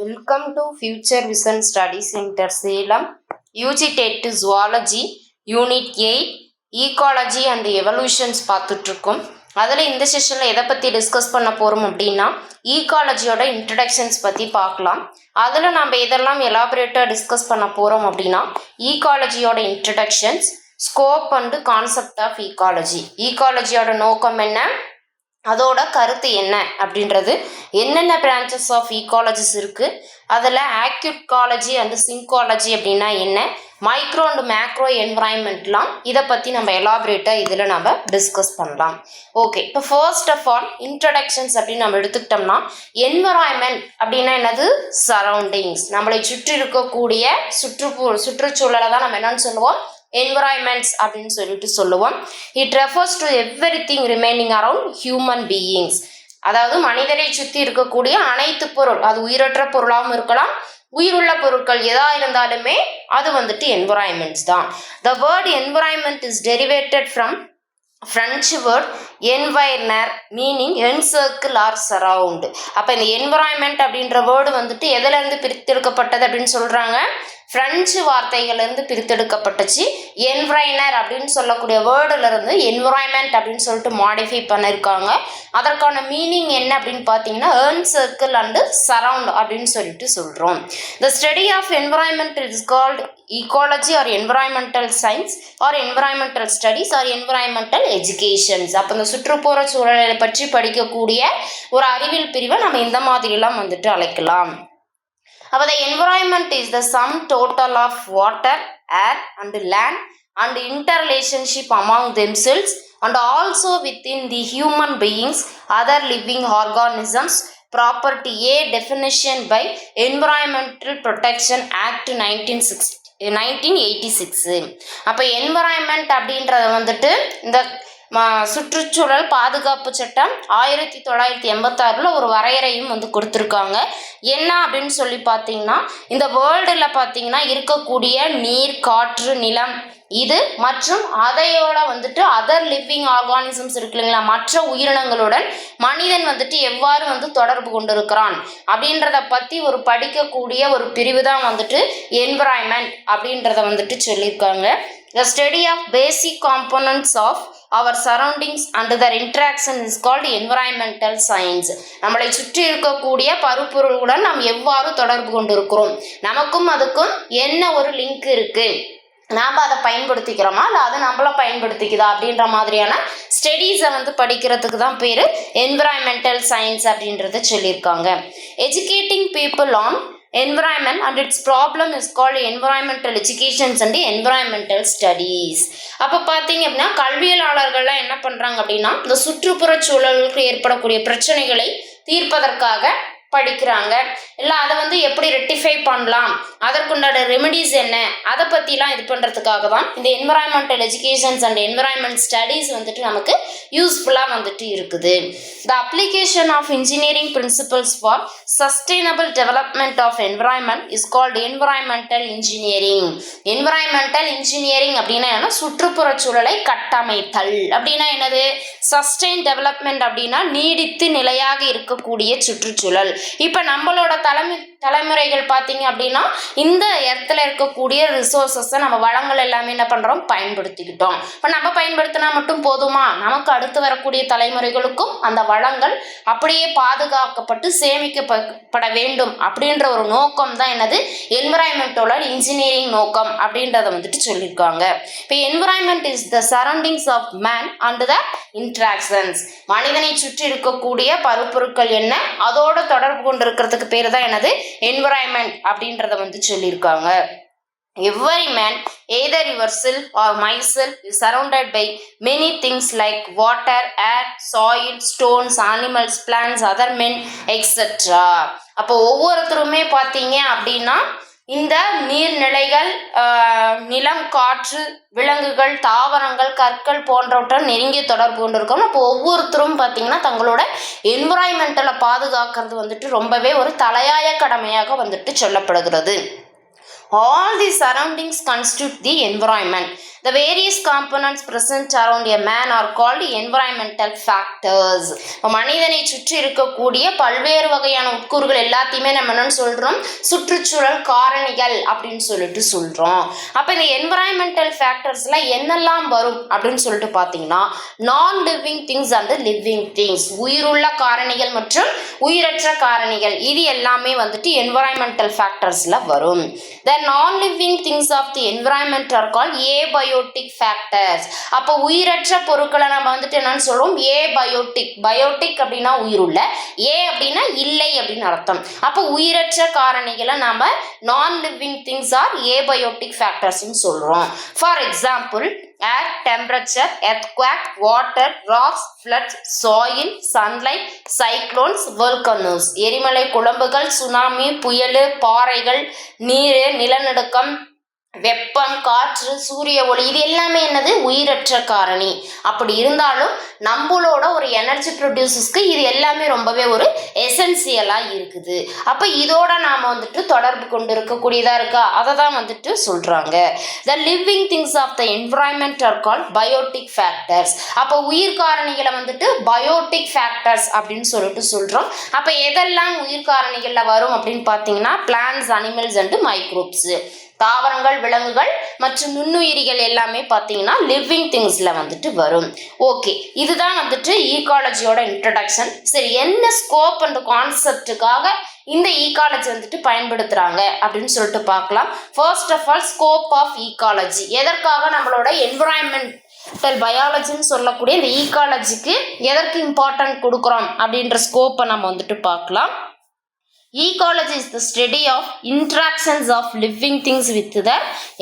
Welcome to Future Vision Study Center Salem. UG TET Zoology Unit 8 Ecology and Evolutions பார்த்துட்ருக்கோம். அதில் இந்த செஷனில் எதை பற்றி டிஸ்கஸ் பண்ண போகிறோம் அப்படின்னா ஈகாலஜியோட இன்ட்ரடக்ஷன்ஸ் பற்றி பார்க்கலாம். அதில் நம்ம எதெல்லாம் எலாபரேட்டாக டிஸ்கஸ் பண்ண போகிறோம் அப்படின்னா ஈகாலஜியோட introductions, scope and concept of ecology, ஈகாலஜியோட நோக்கம் என்ன, அதோட கருத்து என்ன அப்படின்றது, என்னென்ன பிரான்ச்சஸ் ஆஃப் ஈகாலஜிஸ் இருக்குது, அதில் ஆக்யூட்காலஜி அண்டு சிங்காலஜி அப்படின்னா என்ன, மைக்ரோ அண்டு மேக்ரோ என்விரான்மெண்ட்லாம் இதை பற்றி நம்ம எலாபரேட்டாக இதில் நம்ம டிஸ்கஸ் பண்ணலாம். ஓகே, இப்போ ஃபர்ஸ்ட் ஆஃப் ஆல் இன்ட்ரடக்ஷன்ஸ் அப்படின்னு நம்ம எடுத்துக்கிட்டோம்னா, என்விரான்மெண்ட் அப்படின்னா என்னது, சரௌண்டிங்ஸ், நம்மளை சுற்றி இருக்கக்கூடிய சுற்றுச்சூழலை தான் நம்ம என்னன்னு சொல்லுவோம், என்விரான்மெண்ட்ஸ் அப்படின்னு சொல்லிட்டு சொல்லுவோம். It refers to everything remaining around human beings, அதாவது மனிதரை சுற்றி இருக்கக்கூடிய அனைத்து பொருள், அது உயிரற்ற பொருளாகவும் இருக்கலாம், உயிருள்ள பொருட்கள் எதா இருந்தாலுமே அது வந்துட்டு என்விரான்மெண்ட்ஸ் தான். The word environment is derivated from French word environner meaning encircle or surround. அப்போ இந்த என்விரான்மெண்ட் அப்படின்ற வேர்டு வந்துட்டு எதுலேருந்து பிரித்தெடுக்கப்பட்டது அப்படின்னு சொல்கிறாங்க, ஃப்ரெஞ்சு வார்த்தைகள்லேருந்து பிரித்தெடுக்கப்பட்டுச்சு. என்வைர்னர் அப்படின்னு சொல்லக்கூடிய வேர்டுலேருந்து என்விரான்மெண்ட் அப்படின்னு சொல்லிட்டு மாடிஃபை பண்ணியிருக்காங்க. அதற்கான மீனிங் என்ன அப்படின்னு பார்த்தீங்கன்னா என்சர்க்கிள் அண்டு சரவுண்ட் அப்படின்னு சொல்லிட்டு சொல்கிறோம். The study of environment is called ecology or environmental science or environmental studies or environmental educations. அப்போ இந்த சுற்றுப்புற சூழலை பற்றி படிக்கக்கூடிய ஒரு அறிவியல் பிரிவை நம்ம இந்த மாதிரிலாம் வந்துட்டு அழைக்கலாம். அப்போ the environment is the sum total of water, air and land and interrelationship among themselves and also within the human beings, other living organisms. Property A definition by Environmental Protection Act 1986. அப்போ environment அப்படின்றத வந்துட்டு இந்த சுற்றுச்சூழல் பாதுகாப்பு சட்டம் 1986 ஒரு வரையறையும் வந்து கொடுத்துருக்காங்க. என்ன அப்படின்னு சொல்லி பார்த்தீங்கன்னா, இந்த வேர்ல்டில் பார்த்தீங்கன்னா இருக்கக்கூடிய நீர், காற்று, நிலம் இது மற்றும் அதையோட வந்துட்டு அதர் லிவிங் ஆர்கானிசம்ஸ் இருக்கு இல்லைங்களா, மற்ற உயிரினங்களுடன் மனிதன் வந்துட்டு எவ்வாறு வந்து தொடர்பு கொண்டிருக்கிறான் அப்படின்றத பற்றி ஒரு படிக்கக்கூடிய ஒரு பிரிவு தான் வந்துட்டு என்விரான்மெண்ட் அப்படின்றத வந்துட்டு சொல்லியிருக்காங்க. The study of basic components of our surroundings and their interaction is called environmental science. நம்மளை சுற்றி இருக்கக்கூடிய பருப்பொருளுடன் நாம் எவ்வாறு தொடர்பு கொண்டிருக்கிறோம், நமக்கும் அதுக்கும் என்ன ஒரு லிங்க் இருக்கு, நாம் அதை பயன்படுத்திக்கிறோமா இல்லை அதை நம்மளை பயன்படுத்திக்குதா அப்படின்ற மாதிரியான ஸ்டடீஸை வந்து படிக்கிறதுக்கு தான் பேர் என்விரான்மெண்டல் சயின்ஸ் அப்படின்றத சொல்லியிருக்காங்க. Educating people on environment and its problem is called environmental education and environmental studies. அப்போ பார்த்தீங்க அப்படின்னா கல்வியலாளர்கள்லாம் என்ன பண்ணுறாங்க அப்படின்னா இந்த சுற்றுப்புற சூழலுக்கு ஏற்படக்கூடிய பிரச்சனைகளை தீர்ப்பதற்காக படிக்கிறாங்க. இல்லை அதை வந்து எப்படி ரெக்டிஃபை பண்ணலாம், அதற்குண்டான ரெமெடிஸ் என்ன, அதை பற்றிலாம் இது பண்ணுறதுக்காக தான் இந்த environmental educations and environment studies வந்துட்டு நமக்கு யூஸ்ஃபுல்லாக வந்துட்டு இருக்குது. The application of engineering principles for sustainable development of environment is called environmental engineering. Environmental engineering அப்படின்னா என்ன, சுற்றுப்புற சூழலை கட்டமைத்தல் அப்படின்னா என்னது, சஸ்டைன் டெவலப்மெண்ட் அப்படின்னா நீடித்து நிலையாக இருக்கக்கூடிய சுற்றுச்சூழல். இப்போ நம்மளோட தலைமுறைகள் பார்த்தீங்க அப்படின்னா இந்த இடத்துல இருக்கக்கூடிய ரிசோர்ஸஸை நம்ம வளங்கள் எல்லாமே என்ன பண்ணுறோம், பயன்படுத்திக்கிட்டோம். இப்போ நம்ம பயன்படுத்தினா மட்டும் போதுமா, நமக்கு அடுத்து வரக்கூடிய தலைமுறைகளுக்கும் அந்த வளங்கள் அப்படியே பாதுகாக்கப்பட்டு சேமிக்கப்பட வேண்டும் அப்படின்ற ஒரு நோக்கம் தான் என்னது என்விரான்மெண்டோட இன்ஜினியரிங் நோக்கம் அப்படின்றத வந்துட்டு சொல்லியிருக்காங்க. இப்போ environment is the surroundings of man and the interactions, மனிதனை சுற்றி இருக்கக்கூடிய பருப்பொருட்கள் என்ன, அதோட தொடர்பு கொண்டு இருக்கிறதுக்கு பேர் தான் என்னது என்விரான்மெண்ட் அப்படின்றத வந்து சொல்லியிருக்காங்க. Every man, either yourself or myself, is surrounded by many things like water, air, soil, stones, animals, plants, other men, etc. அப்போ ஒவ்வொருத்தருமே பார்த்தீங்க அப்படின்னா இந்த நீர்நிலைகள், நிலம், காற்று, விலங்குகள், தாவரங்கள், கற்கள் போன்றவற்றை நெருங்கிய தொடர்பு கொண்டு இருக்கோம். அப்போ ஒவ்வொருத்தரும் பார்த்தீங்கன்னா தங்களோட என்விரான்மெண்டலை பாதுகாக்கிறது வந்துட்டு ரொம்பவே ஒரு தலையாய கடமையாக வந்துட்டு சொல்லப்படுகிறது. All the surroundings constitute the environment. The various components present around a man are called environmental factors. மனிதனை சுற்றி இருக்கக்கூடிய பல்வேறு வகையான உட்கூறுகள் எல்லாத்தையுமே நம்ம என்னன்னு சொல்றோம், சுற்றுச்சூழல் காரணிகள் அப்படின்னு சொல்லிட்டு சொல்றோம். அப்ப இந்த என்விரான்மெண்டல் ஃபேக்டர்ஸ்ல என்னெல்லாம் வரும் அப்படின்னு சொல்லிட்டு பாத்தீங்கன்னா, நான் living things and living things, உயிருள்ள காரணிகள் மற்றும் உயிரற்ற காரணிகள், இது எல்லாமே வந்துட்டு என்விரான்மெண்டல் ஃபேக்டர்ஸ்ல வரும். The non-living things of the environment are called abiotic factors. அப்போ உயிரற்ற பொருட்களை நம்ம வந்துட்டு என்னன்னு சொல்றோம், abiotic. பயோட்டிக் அப்படின்னா உயிருள்ள, ஏ அப்படின்னா இல்லை அப்படின்னு அர்த்தம். அப்போ உயிரற்ற காரணிகளை நாம நான் living things are abiotic factors சொல்றோம். For example, air, temperature, earthquake, water, rocks, floods, soil, sunlight, cyclones, volcanoes. எரிமலை குழம்புகள், சுனாமி, புயல், பாறைகள், நீர், நிலநடுக்கம், வெப்பம், காற்று, சூரிய ஒளி, இது எல்லாமே என்னது, உயிரற்ற காரணி. அப்படி இருந்தாலும் நம்மளோட ஒரு எனர்ஜி ப்ரொடியூசர்ஸ்க்கு இது எல்லாமே ரொம்பவே ஒரு எசென்சியலா இருக்குது. அப்ப இதோட நாம வந்துட்டு தொடர்பு கொண்டு இருக்கக்கூடியதா இருக்கா, அதை தான் வந்துட்டு சொல்றாங்க. The living things of the environment are called biotic factors. அப்ப உயிர் காரணிகளை வந்துட்டு biotic factors அப்படின்னு சொல்லிட்டு சொல்றோம். அப்ப எதெல்லாம் உயிர் காரணிகள்ல வரும் அப்படின்னு பாத்தீங்கன்னா, plants, animals and microbes. தாவரங்கள், விலங்குகள் மற்றும் நுண்ணுயிரிகள் எல்லாமே பார்த்தீங்கன்னா லிவிங் திங்ஸ்ல வந்துட்டு வரும். ஓகே, இதுதான் வந்துட்டு ஈகாலஜியோட இன்ட்ரடக்ஷன். சரி, என்ன ஸ்கோப் அண்ட் கான்செப்டுக்காக இந்த ஈகாலஜி வந்துட்டு பயன்படுத்துறாங்க அப்படின்னு சொல்லிட்டு பார்க்கலாம். First of all, scope of ecology. எதற்காக நம்மளோட என்விரான்மெண்டல் பயாலஜின்னு சொல்லக்கூடிய இந்த ஈகாலஜிக்கு எதற்கு இம்பார்ட்டன்ட் கொடுக்குறோம் அப்படின்ற ஸ்கோப்பை நம்ம வந்துட்டு பார்க்கலாம். Ecology is the study of interactions of living things with the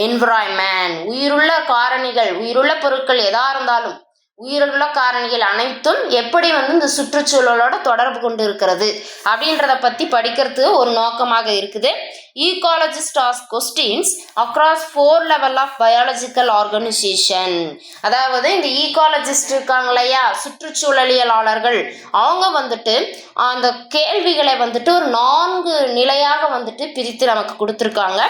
environment. உயிருள்ள காரணிகள், உயிருள்ள பொருட்கள் எதா இருந்தாலும், உயிருள்ள காரணிகள் அனைத்தும் எப்படி இந்த சுற்றுச்சூழலோட தொடர்பு கொண்டு இருக்கிறது அப்படின்றத பத்தி படிக்கிறது ஒரு நோக்கமாக இருக்குது. Ecologists ask questions across 4 level of biological organization. அதாவது இந்த ஈகாலஜிஸ்ட் இருக்காங்க இல்லையா, சுற்றுச்சூழலியலாளர்கள், அவங்க வந்துட்டு அந்த கேள்விகளை வந்துட்டு ஒரு 4 நிலையாக வந்துட்டு பிரித்து நமக்கு கொடுத்துருக்காங்க.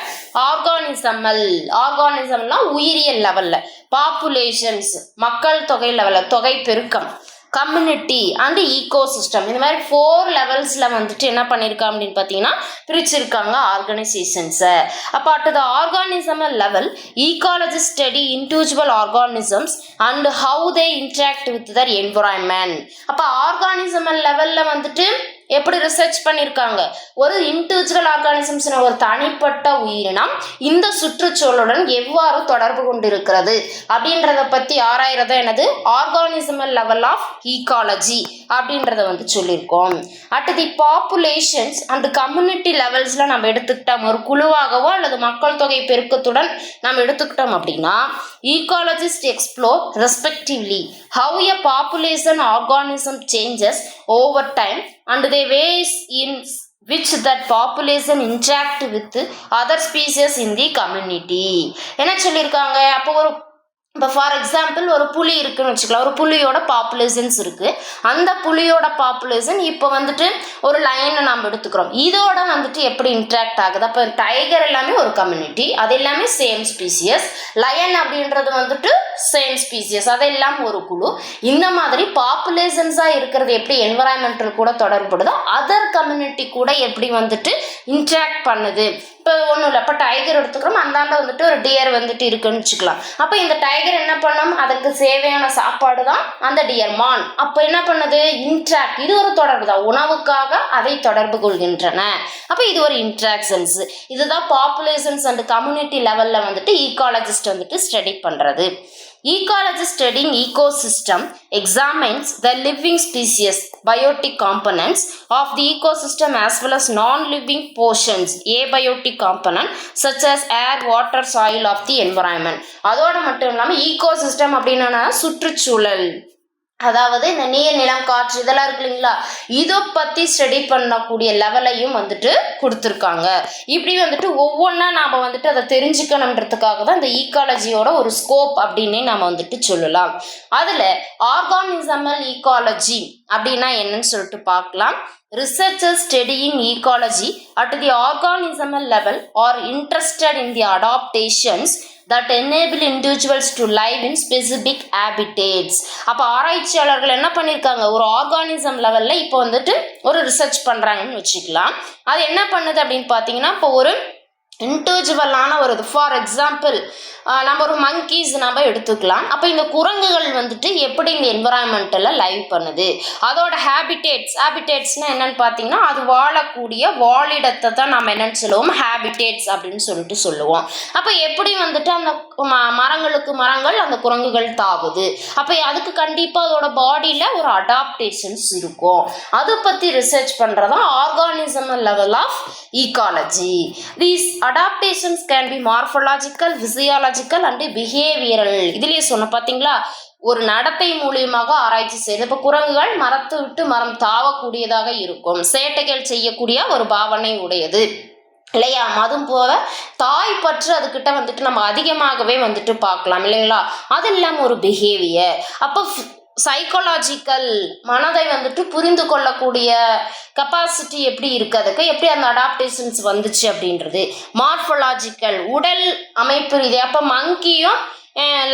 ஆர்கானிசம்னா உயிரியல் லெவல்ல, பாப்புலேஷன்ஸ் மக்கள் தொகை லெவல்ல, தொகை பெருக்கம், கம்யூனிட்டி அண்ட் ஈகோசிஸ்டம், இந்த மாதிரி 4 லெவல்ஸ்ல வந்துட்டு என்ன பண்ணியிருக்காங்க அப்படின்னு பார்த்தீங்கன்னா பிரிச்சிருக்காங்க ஆர்கனைசேஷன்ஸை. அப்போ at the organismal level, ecologist study individual organisms and how they interact with their environment. அப்போ ஆர்கானிசமல் லெவல்ல வந்துட்டு எப்படி ரிசர்ச் பண்ணியிருக்காங்க, ஒரு இண்டிவிஜுவல் ஆர்கானிசம்ஸ், ஒரு தனிப்பட்ட உயிரினம் இந்த சுற்றுச்சூழலுடன் எவ்வாறு தொடர்பு கொண்டு இருக்கிறது அப்படின்றத பத்தி ஆராயறத என்னது, ஆர்கானிசமல் லெவல் ஆஃப் ஈகாலஜி அப்படின்றத வந்து சொல்லியிருக்கோம். At the populations and community லெவல்ஸ்ல நம்ம எடுத்துக்கிட்டோம், ஒரு குழுவாகவோ அல்லது மக்கள் தொகை பெருக்கத்துடன் நம்ம எடுத்துக்கிட்டோம் அப்படின்னா, ecologists explore respectively how a population organism changes over time and the ways in which that population interact with other species in the community. என்ன சொல்லியிருக்காங்க, அப்போ ஒரு இப்போ ஃபார் எக்ஸாம்பிள் ஒரு புலி இருக்குன்னு வச்சுக்கலாம், ஒரு புலியோட பாப்புலேஷன்ஸ் இருக்குது. அந்த புலியோட பாப்புலேஷன் இப்போ வந்துட்டு ஒரு லைனை நம்ம எடுத்துக்கிறோம், இதோட வந்துட்டு எப்படி இன்ட்ராக்ட் ஆகுது. அப்போ டைகர் எல்லாமே ஒரு கம்யூனிட்டி, அது எல்லாமே சேம் ஸ்பீசியஸ். லயன் அப்படின்றது வந்துட்டு சேம் ஸ்பீசியஸ், அதெல்லாம் ஒரு குழு. இந்த மாதிரி பாப்புலேஷன்ஸாக இருக்கிறது எப்படி என்விரான்மெண்டல் கூட தொடர்புடுதோ, அதர் கம்யூனிட்டி கூட எப்படி வந்துட்டு இன்ட்ராக்ட் பண்ணுது. இப்போ ஒன்றும் இல்லை, இப்போ டைகர் எடுத்துக்கிறோம், அந்தாண்ட வந்துட்டு ஒரு டியர் வந்துட்டு இருக்குன்னு வச்சுக்கலாம். அப்போ இந்த டைகர் என்ன பண்ணும், அதுக்கு தேவையான சாப்பாடு தான் அந்த டியர் மான். அப்போ என்ன பண்ணுது, இன்ட்ராக்ட், இது ஒரு தொடர்பு தான், உணவுக்காக அதை தொடர்பு கொள்கின்றன. அப்போ இது ஒரு இன்ட்ராக்ஷன்ஸ். இதுதான் பாப்புலேஷன்ஸ் அண்ட் கம்யூனிட்டி லெவலில் வந்துட்டு ஈகாலஜிஸ்ட் வந்துட்டு ஸ்டடி பண்ணுறது. Ecologist studying ecosystem examines the living species, biotic components of the ecosystem as well as non-living portions, abiotic component such as air, water, soil of the environment. அதோட மட்டும் இல்லாமல் ecosystem அப்படின்னா சுற்றுச்சூழல், அதாவது இந்த நீர், நிலம், காற்று இதெல்லாம் இருக்கு இல்லைங்களா, இதை பற்றி ஸ்டடி பண்ணக்கூடிய லெவலையும் வந்துட்டு கொடுத்துருக்காங்க. இப்படி வந்துட்டு ஒவ்வொன்றா நாம் வந்துட்டு அதை தெரிஞ்சுக்கணுன்றதுக்காக தான் இந்த ஈகாலஜியோட ஒரு ஸ்கோப் அப்படின்னே நாம் வந்துட்டு சொல்லலாம். அதில் ஆர்கானிசமல் ஈகாலஜி அப்படின்னா என்னன்னு சொல்லிட்டு பார்க்கலாம். Researchers studying ecology at the organismal level are interested in the adaptations that enable individuals to live in specific habitats. அப்போ ஆராய்ச்சியாளர்கள் என்ன பண்ணியிருக்காங்க, ஒரு ஆர்கானிசம் லெவலில் இப்போ வந்துட்டு ஒரு ரிசர்ச் பண்ணுறாங்கன்னு வச்சுக்கலாம். அது என்ன பண்ணுது அப்படின்னு பார்த்தீங்கன்னா, இப்போ ஒரு இண்டிவிஜுவலான ஒரு இது, ஃபார் எக்ஸாம்பிள் நம்ம ஒரு மங்கீஸ் நம்ம எடுத்துக்கலாம். அப்போ இந்த குரங்குகள் வந்துட்டு எப்படி இந்த என்விரான்மெண்ட்டில் லைவ் பண்ணுது, அதோட ஹேபிடேட்ஸ்னால் என்னென்னு பார்த்தீங்கன்னா, அது வாழக்கூடிய வாழிடத்தை தான் நம்ம என்னென்னு சொல்லுவோம், ஹேபிடேட்ஸ் அப்படின்னு சொல்லிட்டு சொல்லுவோம். அப்போ எப்படி வந்துட்டு அந்த மரங்களுக்கு மரங்கள் அந்த குரங்குகள் தாவுது, அப்போ அதுக்கு கண்டிப்பாக அதோட பாடியில் ஒரு அடாப்டேஷன்ஸ் இருக்கும். அதை பற்றி ரிசர்ச் பண்ணுறதா organism level of ecology. These adaptations can be morphological, physiological and behavioral. இதுலயே சொன்ன பார்த்தீங்களா, ஒரு நடத்தை மூலியமாக ஆராய்ச்சி செய்து. இப்போ குரங்குகள் மரத்தை விட்டு மரம் தாவக்கூடியதாக இருக்கும், சேட்டைகள் செய்யக்கூடிய ஒரு பாவனை உடையது இல்லையா. அதுவும் போல தாய் பற்று அதுக்கிட்ட வந்துட்டு நம்ம அதிகமாகவே வந்துட்டு பார்க்கலாம் இல்லைங்களா. அது இல்லாமல் ஒரு பிஹேவியர். அப்போ சைக்காலஜிக்கல், மனதை வந்துட்டு புரிந்து கொள்ளக்கூடிய கெப்பாசிட்டி எப்படி இருக்குது, அதுக்கு எப்படி அந்த அடாப்டேஷன்ஸ் வந்துச்சு அப்படின்றது. மார்ஃபலாஜிக்கல், உடல் அமைப்பு ரீதியாக. அப்போ மங்கியும்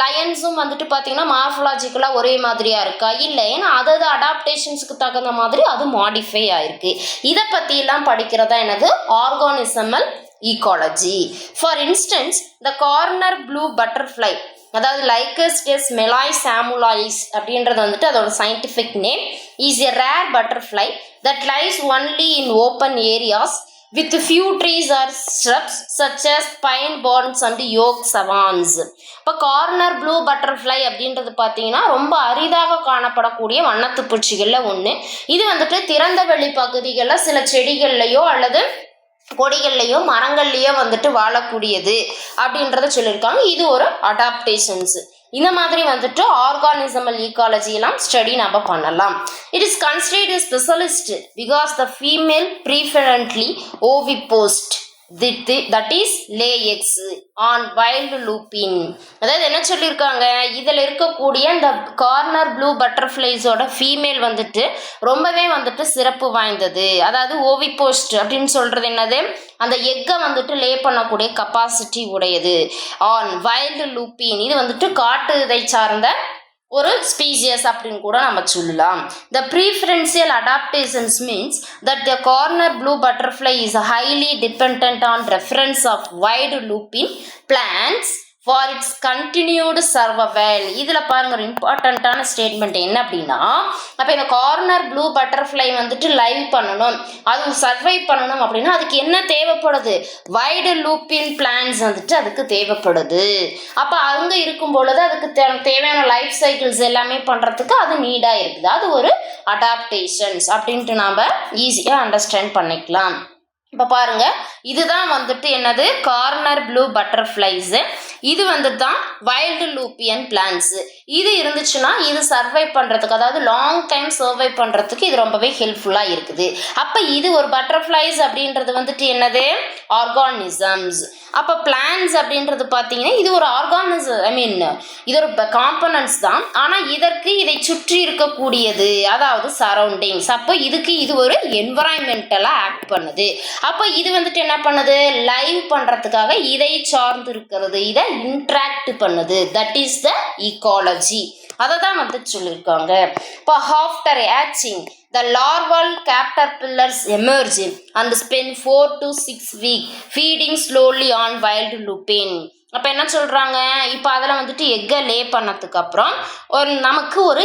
லயன்ஸும் வந்துட்டு பார்த்தீங்கன்னா மார்ஃபலாஜிக்கலாக ஒரே மாதிரியாக இருக்கா, இல்லை, ஏன்னா அதாவது அடாப்டேஷன்ஸுக்கு தகுந்த மாதிரி அது மாடிஃபை ஆயிருக்கு. இதை பற்றியெல்லாம் படிக்கிறதா என்னது organismal ecology. For instance the Karner blue butterfly, அதாவது லைக்கஸ்டஸ் மெலாய்சாமுலாய்ஸ் அப்படின்றது வந்துட்டு அதோட scientific name, is a rare butterfly that lies only in open areas with few trees or shrubs such as pine barrens and oak savans. இப்போ corner blue butterfly அப்படின்றது பார்த்தீங்கன்னா ரொம்ப அரிதாக காணப்படக்கூடிய வண்ணத்து பூச்சிகளில் ஒன்று. இது வந்துட்டு திறந்த வெளி பகுதிகளில் சில செடிகள்லையோ அல்லது கொடிகள்லையோ மரங்கள்லையோ வந்துட்டு வாழக்கூடியது அப்படின்றத சொல்லியிருக்காங்க. இது ஒரு அடாப்டேஷன்ஸ். இந்த மாதிரி வந்துட்டு ஆர்கானிசமல் ஈகாலஜியெல்லாம் ஸ்டடி நம்ம பண்ணலாம். It is considered specialist because the female preferentially oviposit that is lay eggs on wild lupin. அதாவது என்ன சொல்லியிருக்காங்க, இதில் இருக்கக்கூடிய இந்த கார்னர் ப்ளூ பட்டர்ஃப்ளைஸோட ஃபீமேல் வந்துட்டு ரொம்பவே வந்துட்டு சிறப்பு வாய்ந்தது. அதாவது ஓவிபோஸ்ட் அப்படின்னு சொல்கிறது என்னது, அந்த எக்கை வந்துட்டு லே பண்ணக்கூடிய கெப்பாசிட்டி உடையது. ஆன் வைல்டு லூப்பின், இது வந்துட்டு காட்டு இதை சார்ந்த ஒரு ஸ்பீசியஸ் அப்படின்னு கூட நம்ம சொல்லலாம். The preferential adaptations means that the corner blue butterfly is highly dependent on reference of wide looping plants for its continued survival. இதில் பாருங்க ஒரு இம்பார்ட்டண்ட்டான ஸ்டேட்மெண்ட் என்ன அப்படின்னா, அப்போ இந்த கார்னர் ப்ளூ பட்டர்ஃப்ளை வந்துட்டு லைவ் பண்ணணும், அது சர்வைவ் பண்ணணும் அப்படின்னா அதுக்கு என்ன தேவைப்படுது, வைடு லூப்பின் பிளான்ஸ் வந்துட்டு அதுக்கு தேவைப்படுது. அப்போ அங்கே இருக்கும் பொழுது அதுக்கு தேவையான லைஃப் சைக்கிள்ஸ் எல்லாமே பண்ணுறதுக்கு அது நீடாக இருக்குது. அது ஒரு அடாப்டேஷன்ஸ் அப்படின்ட்டு நாம் ஈஸியாக அண்டர்ஸ்டாண்ட் பண்ணிக்கலாம். இப்போ பாருங்க, இதுதான் வந்துட்டு என்னது கார்னர் ப்ளூ பட்டர்ஃப்ளைஸு. இது வந்துட்டு தான் வைல்டு லூப்பியன் பிளான்ஸு. இது இருந்துச்சுன்னா இது சர்வை பண்ணுறதுக்கு, அதாவது லாங் டைம் சர்வை பண்ணுறதுக்கு இது ரொம்பவே ஹெல்ப்ஃபுல்லாக இருக்குது. அப்போ இது ஒரு பட்டர்ஃப்ளைஸ் அப்படின்றது வந்துட்டு என்னது ஆர்கானிசம்ஸ். அப்போ பிளான்ஸ் அப்படின்றது பார்த்தீங்கன்னா இது ஒரு ஆர்கானிசம், இது ஒரு காம்பனன்ட்ஸ் தான், ஆனால் இதற்கு இதை சுற்றி இருக்கக்கூடியது, அதாவது சரௌண்டிங்ஸ். அப்போ இதுக்கு இது ஒரு என்விரான்மெண்டலாக ஆக்ட் பண்ணுது. அப்போ இது வந்துட்டு என்ன பண்ணுது, லைவ் பண்ணுறதுக்காக இதை சார்ந்து இருக்கிறது, இதை இன்ட்ராக்ட் பண்ணுது. That is the ecology. அதை தான் வந்து சொல்லியிருக்காங்க. இப்போ after hatching the larval caterpillars emerge and spend 4 to 6 weeks feeding slowly on wild lupin. அப்போ என்ன சொல்கிறாங்க, இப்போ அதில் வந்துட்டு எக்கை லே பண்ணதுக்கு அப்புறம் நமக்கு ஒரு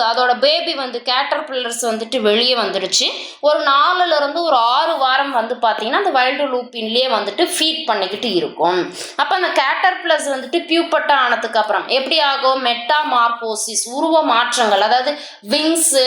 அதோட பேபி வந்து கேட்டர்பில்லர்ஸ் வந்துட்டு வெளியே வந்துடுச்சு. ஒரு 4 to 6 வாரம் வந்து பார்த்தீங்கன்னா அந்த வைல்டு லூப்பின்லேயே வந்துட்டு ஃபீட் பண்ணிக்கிட்டு இருக்கும். அப்போ அந்த கேட்டர்பில்லர்ஸ் வந்துட்டு பியூப்பட்டா ஆனதுக்கு அப்புறம் எப்படி ஆகும், மெட்டாமார்போசிஸ், உருவ மாற்றங்கள், அதாவது விங்ஸு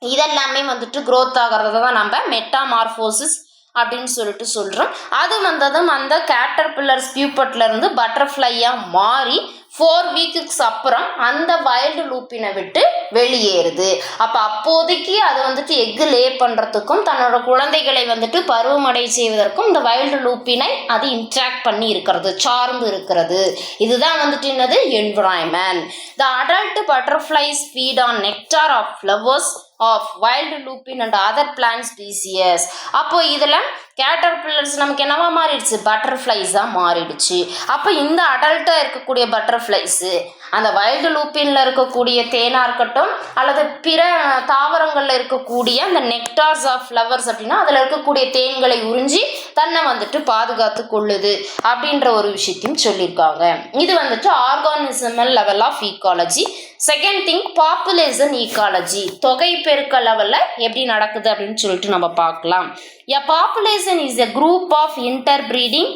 இதெல்லாமே வந்துட்டு க்ரோத் ஆகிறத தான் நம்ம மெட்டாமார்போசிஸ் அப்படின்னு சொல்லிட்டு சொல்கிறோம். அது வந்ததும் அந்த கேட்டர்பில்லர்ஸ் பியூப்பட்லேருந்து பட்டர்ஃப்ளையாக மாறி 4 weeks அப்புறம் அந்த வைல்டு லூப்பினை விட்டு வெளியேறுது. அப்போதைக்கு அது வந்துட்டு எக்கு லே பண்ணுறதுக்கும் தன்னோட குழந்தைகளை வந்துட்டு பருவமடை செய்வதற்கும் இந்த வைல்டு லூப்பினை அது இன்ட்ராக்ட் பண்ணி இருக்கிறது, சார்ந்து இருக்கிறது. இதுதான் வந்துட்டு என்னது environment. The adult butterflies feed on nectar of flowers of wild lupin and other plant species. அப்போ இதில் கேட்டர்பில்லர்ஸ் நமக்கு என்னவா மாறிடுச்சு, பட்டர்ஃப்ளைஸாக மாறிடுச்சு. அப்போ இந்த அடல்ட்டாக இருக்கக்கூடிய பட்டர்ஃப்ளைஸு அந்த வைல்டு லூப்பின்ல இருக்கக்கூடிய தேனாக இருக்கட்டும் அல்லது பிற தாவரங்களில் இருக்கக்கூடிய அந்த நெக்டார்ஸ் ஆஃப் ஃப்ளவர்ஸ் அப்படின்னா அதில் இருக்கக்கூடிய தேன்களை உறிஞ்சி தன்னை வந்துட்டு பாதுகாத்து கொள்ளுது அப்படின்ற ஒரு விஷயத்தையும் சொல்லியிருக்காங்க. இது வந்துட்டு organismal level of ecology. Second thing population ecology, தொகை பெருக்க லெவலில் எப்படி நடக்குது அப்படின்னு சொல்லிட்டு நம்ம பார்க்கலாம். A population is a group of interbreeding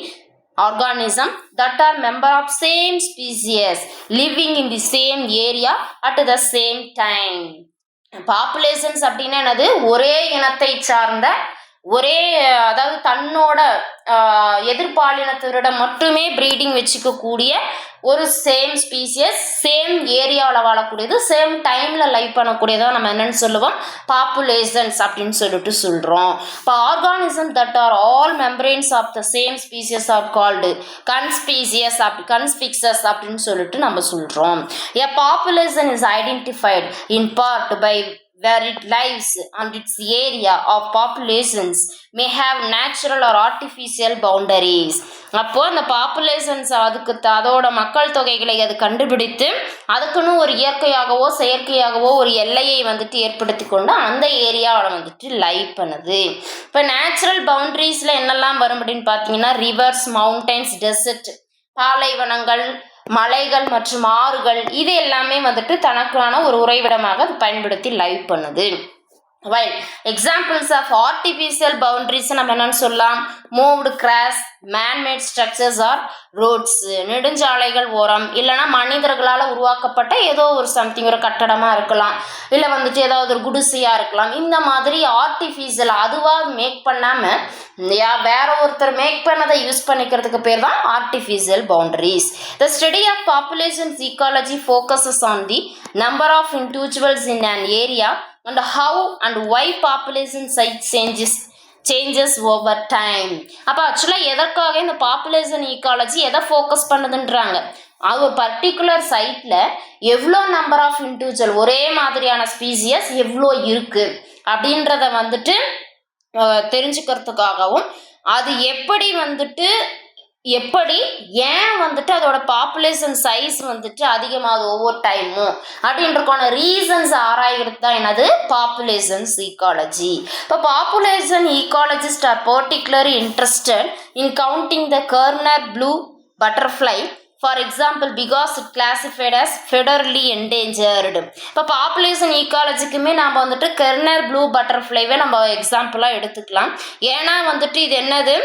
organisms that are member of same species living in the same area at the same time. Populations அப்படின்னா என்னது, ஒரே இனத்தை சார்ந்த ஒரே அதாவது தன்னோட எதிர்பாலினத்தினரிடம் மட்டுமே ப்ரீடிங் வச்சுக்கக்கூடிய ஒரு சேம் ஸ்பீசியஸ் சேம் ஏரியாவில் வாழக்கூடியது சேம் டைமில் லைவ் பண்ணக்கூடியதாக நம்ம என்னென்னு சொல்லுவோம், பாப்புலேஷன்ஸ் அப்படின்னு சொல்லிட்டு சொல்கிறோம். இப்போ organism that are all members of the same species are called conspecifics அப்படின்னு சொல்லிட்டு நம்ம சொல்கிறோம். A population is identified in part by where it lives and its area of populations may have natural or artificial boundaries. அப்போ அந்த populations அதுக்கு அதோட மக்கள் தொகைகளை அது கண்டுபிடித்து அதுக்குன்னு ஒரு இயற்கையாகவோ செயற்கையாகவோ ஒரு எல்லையை வந்துட்டு ஏற்படுத்தி கொண்டு அந்த ஏரியாவில் வந்துட்டு லைவ் பண்ணுது. இப்போ நேச்சுரல் பவுண்டரிஸில் என்னெல்லாம் வரும் அப்படின்னு பார்த்தீங்கன்னா ரிவர்ஸ், மவுண்டைன்ஸ், டெசர்ட், பாலைவனங்கள், மலைகள் மற்றும் ஆறுகள், இது எல்லாமே வந்துட்டு தனக்கான ஒரு உறைவிடமாக அது பயன்படுத்தி லைவ் பண்ணுது. While examples of artificial boundaries நம்ம என்னன்னு சொல்லலாம், moved grass, manmade structures or roads, நெடுஞ்சாலைகள் ஓரம் இல்லைனா மனிதர்களால் உருவாக்கப்பட்ட ஏதோ ஒரு சம்திங், ஒரு கட்டடமாக இருக்கலாம், இல்லை வந்துட்டு ஏதாவது ஒரு குடிசையாக இருக்கலாம். இந்த மாதிரி ஆர்டிஃபிஷியல் அதுவாக மேக் பண்ணாமல் வேற ஒருத்தர் மேக் பண்ணதை யூஸ் பண்ணிக்கிறதுக்கு பேர் தான் artificial boundaries. The study of populations ecology focuses on the number of individuals in an area and how and why population size changes over time. அப்போ ஆக்சுவலாக எதற்காக இந்த பாப்புலேஷன் ஈக்காலஜி எதை ஃபோக்கஸ் பண்ணுதுன்றாங்க, அது ஒரு பர்டிகுலர் சைட்டில் எவ்வளோ நம்பர் ஆஃப் இண்டிவிஜுவல் ஒரே மாதிரியான ஸ்பீசியஸ் எவ்வளோ இருக்குது அப்படின்றத வந்துட்டு தெரிஞ்சுக்கிறதுக்காகவும் அது எப்படி ஏன் வந்துட்டு அதோட பாப்புலேஷன் சைஸ் வந்துட்டு அதிகமாகுது ஒவ்வொரு டைமும் அப்படின்றக்கான ரீசன்ஸ் ஆராய்கிறது தான் என்னது பாப்புலேஷன்ஸ் ஈக்காலஜி. இப்போ population ecologist are particularly interested in counting the Karner blue butterfly for example because it classified as federally endangered. இப்போ பாப்புலேஷன் ஈக்காலஜிக்குமே நம்ம வந்துட்டு கர்னர் ப்ளூ பட்டர்ஃப்ளைவே நம்ம எக்ஸாம்பிளாக எடுத்துக்கலாம். ஏன்னா வந்துட்டு இது என்னது